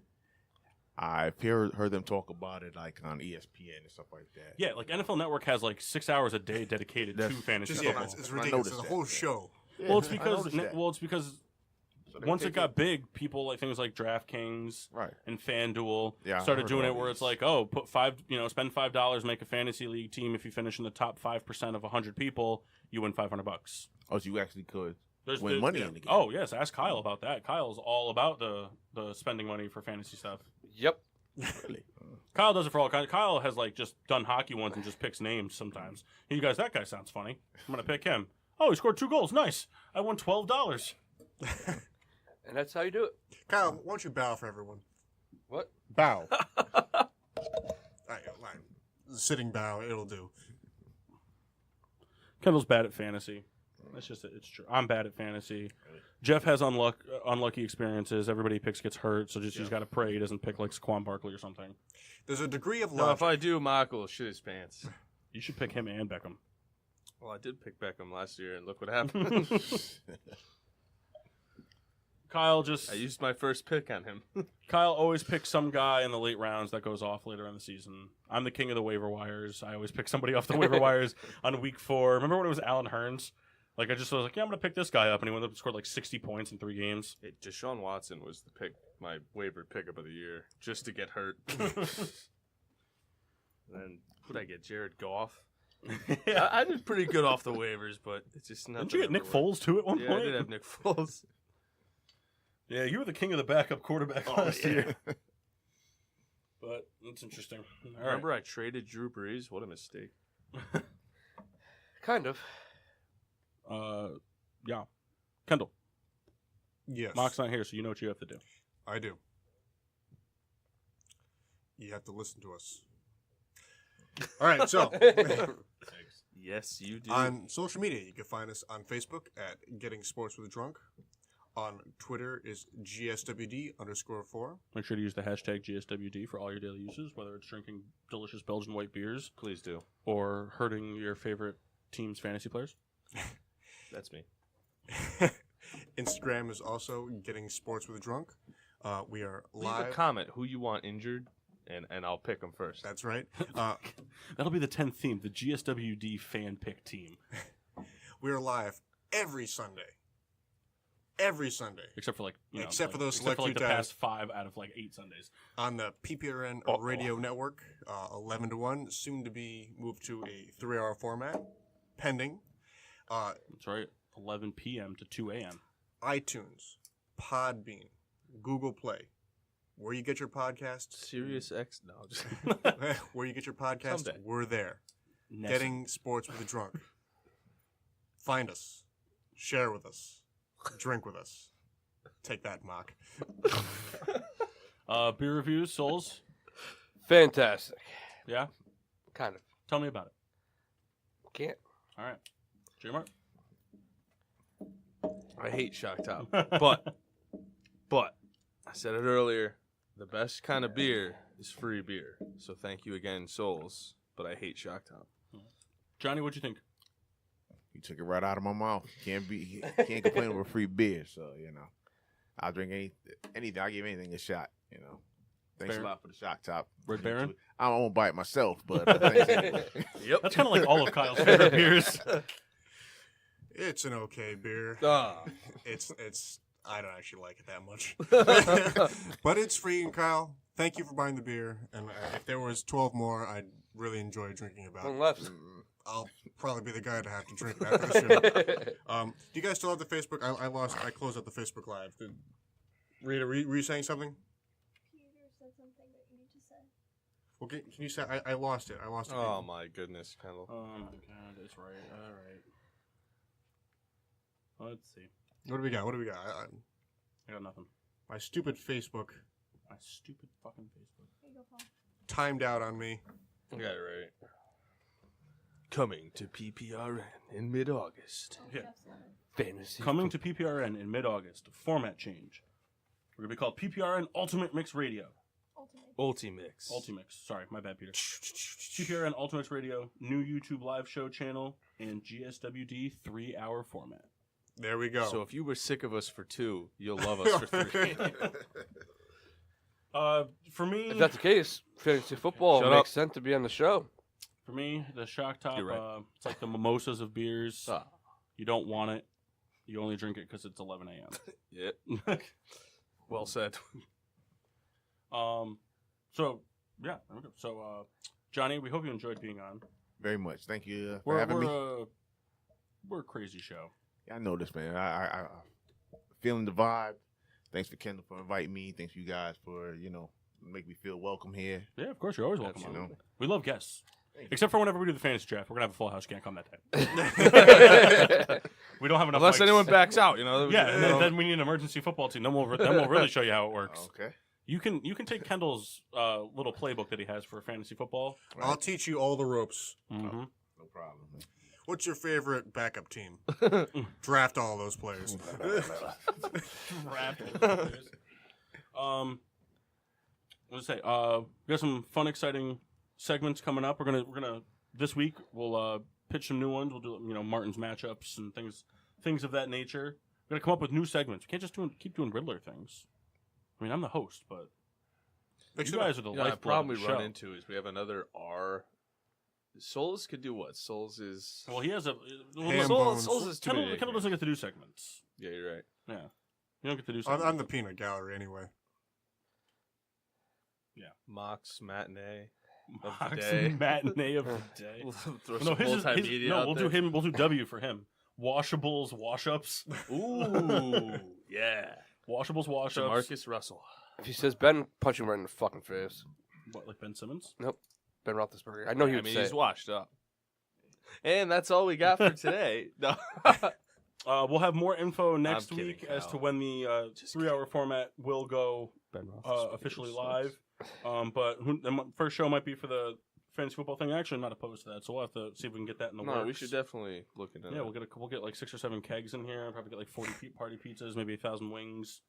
I've heard them talk about it like on ESPN and stuff like that. Yeah, like NFL Network has like 6 hours a day dedicated to fantasy football. It's ridiculous. It's a whole show. Yeah, Well, it's because once it got big, people like things like DraftKings and FanDuel started doing it where it's like, spend $5, make a fantasy league team. If you finish in the top 5% of 100 people, you win $500. Oh, so you actually could win money in the game. Oh, yes. Ask Kyle about that. Kyle's all about the spending money for fantasy stuff. Yep. Really? Kyle does it for all kinds. Kyle has like just done hockey ones and just picks names sometimes. You guys, that guy sounds funny. I'm going to pick him. Oh, he scored 2 goals. Nice. I won $12. And that's how you do it. Kyle, why don't you bow for everyone? What? Bow. All right. Sitting bow, it'll do. Kendall's bad at fantasy. That's just it. It's true. I'm bad at fantasy. Jeff has unlucky experiences. Everybody he picks gets hurt, so he's got to pray he doesn't pick like Saquon Barkley or something. There's a degree of No, logic. if I do, Michael will shit his pants. You should pick him and Beckham. Well, I did pick Beckham last year, and look what happened. Kyle just... I used my first pick on him. Kyle always picks some guy in the late rounds that goes off later in the season. I'm the king of the waiver wires. I always pick somebody off the waiver wires on week 4. Remember when it was Alan Hearns? Like, I just was like, yeah, I'm going to pick this guy up, and he went up and scored like 60 points in 3 games. Deshaun Watson was the pick, my waiver pickup of the year, just to get hurt. Then, who did I get? Jared Goff? Yeah. I did pretty good off the waivers, but it's just not. Didn't you get Nick Foles, too, at one Yeah, point? I did have Nick Foles. Yeah, you were the king of the backup quarterback last year. But it's interesting. All Remember I traded Drew Brees? What a mistake. Kind of. Yeah. Kendall. Yes. Mock's not here, so you know what you have to do. I do. You have to listen to us. All right, so Yes, you do. on social media, you can find us on Facebook at Getting Sports with a Drunk. On Twitter is GSWD_4. Make sure to use the hashtag GSWD for all your daily uses, whether it's drinking delicious Belgian white beers Please do. or hurting your favorite team's fantasy players. That's me. Instagram is also Getting Sports with a Drunk. We are Leave live. a comment who you want injured, and I'll pick them first. That's right. That'll be the 10th theme, the GSWD fan pick team. We are live every Sunday. Every Sunday. Except for Except for those except select for few the times. past 5 out of 8 Sundays. On the PPRN Radio Network, 11 to 1, soon to be moved to a 3-hour format, pending. That's right, 11 p.m. to 2 a.m. iTunes, Podbean, Google Play, where you get your podcasts. Sirius X? No. Just Where you get your podcast, Someday. we're there. Nessun. Getting Sports with a Drunk. Find us. Share with us. Drink with us. Take that, Mock. Beer reviews, Souls. Fantastic. Yeah? Kind of. Tell me about it. Can't. All right. J-Mart? I hate Shock Top. But, I said it earlier, the best kind of beer is free beer. So thank you again, Souls. But I hate Shock Top. Johnny, what'd you think? You took it right out of my mouth. Can't complain over free beer. So I'll drink anything. I'll give anything a shot. Thanks Fair. a lot for the shock top. Red Baron? I won't buy it myself, but thanks anyway. Yep. That's kind of like all of Kyle's favorite beers. It's an okay beer. Ah. It's I don't actually like it that much. But it's free, and Kyle, thank you for buying the beer. And if there was 12 more, I'd really enjoy drinking about One it. left. I'll probably be the guy to have to drink it after the show. Do you guys still have the Facebook? I closed out the Facebook Live. Rita, were you saying something? Peter said something that you need to say. Well, can you say I lost it? I lost it. Oh my goodness, Kendall. Oh my god, it's right. All right. Let's see. What do we got? I got nothing. My stupid Facebook My stupid fucking Facebook. Here you go, Paul. timed out on me. Got it right. Coming to PPRN in mid-August. Yeah. Jeff said it. Fantasy. Coming to PPRN in mid-August. Format change. We're gonna be called PPRN Ultimate Mix Radio. Ultimate. Ultimix. Ultimix. Sorry, my bad, Peter. PPRN Ultimix Radio, new YouTube live show channel, and GSWD 3-hour format. There we go. So if you were sick of us for 2, you'll love us for 3. For me, If that's the case, fantasy football Shut makes up. sense to be on the show. for me, the shock top, You're right. it's like the mimosas of beers. Ah. You don't want it. You only drink it because it's 11 a.m. Yep. Well said. So yeah, there we go. So Johnny, we hope you enjoyed being on. Very much. Thank you for having me. We're a crazy show. Yeah, I know this, man. I feeling the vibe. Thanks for Kendall for inviting me. Thanks you guys for make me feel welcome here. Yeah, of course, you're always welcome. You on. know. We love guests. Thank you. Except for whenever we do the fantasy draft, we're gonna have a full house. You can't come that day. We don't have enough. Unless mics. anyone backs out, Yeah, and then we need an emergency football team. Then we'll really show you how it works. Okay. You can take Kendall's little playbook that he has for fantasy football. I'll teach you all the ropes. Mm-hmm. No problem. What's your favorite backup team? Draft all those players. Let's say we got some fun, exciting segments coming up. We're gonna this week we'll pitch some new ones. We'll do Martin's matchups and things of that nature. We're gonna come up with new segments. We can't just keep doing Riddler things. I mean, I'm the host, but Mix you it up. guys are the The lifeblood problem of we the run show. into is we have another R. Souls could do what? Souls is... Well, he has a Ham Souls, bones. Souls is too many Kendall doesn't get to do segments. Yeah, you're right. Yeah, you don't get to do segments. I'm the peanut gallery anyway. Mox matinee of the Mox day. matinee of the day. We'll throw No, some his is multimedia no. out We'll there. do him. We'll do W for him. Washables, wash-ups. Ooh, yeah. Washables, wash-ups. Marcus Russell. If he says Ben, punch him right in the fucking face. What, like Ben Simmons? Ben Roethlisberger. I know he would say he's it. washed up. And that's all we got for today. No. We'll have more info next kidding, week as Kyle. to when the 3-hour format will go Ben Roethlisberger officially sucks. live. But the first show might be for the fantasy football thing. Actually, I'm not opposed to that, so we'll have to see if we can get that in the works. No, we should definitely look into Yeah, that. we'll get like 6 or 7 kegs in here. Probably get like 40 party pizzas, maybe 1,000 wings.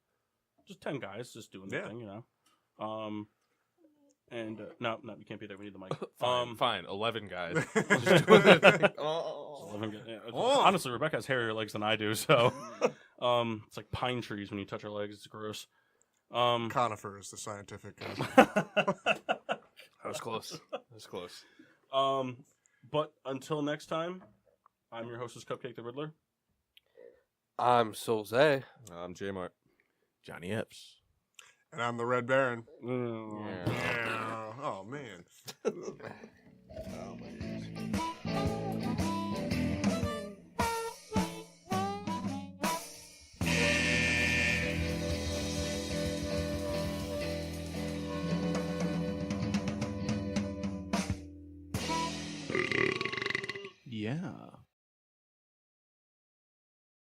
Just 10 guys, just doing the thing, And no, you can't be there. We need the mic. Fine, 11 guys. Just doing their thing. 11 guys. Yeah. Honestly, Rebecca has hairier legs than I do, so it's like pine trees when you touch her legs. It's gross. Conifer is the scientific. That was close. That was close. But until next time, I'm your hostess, Cupcake the Riddler. I'm Solze. I'm J-Mart. Johnny Epps. And I'm the Red Baron. Mm. Yeah. Oh, man. Yeah.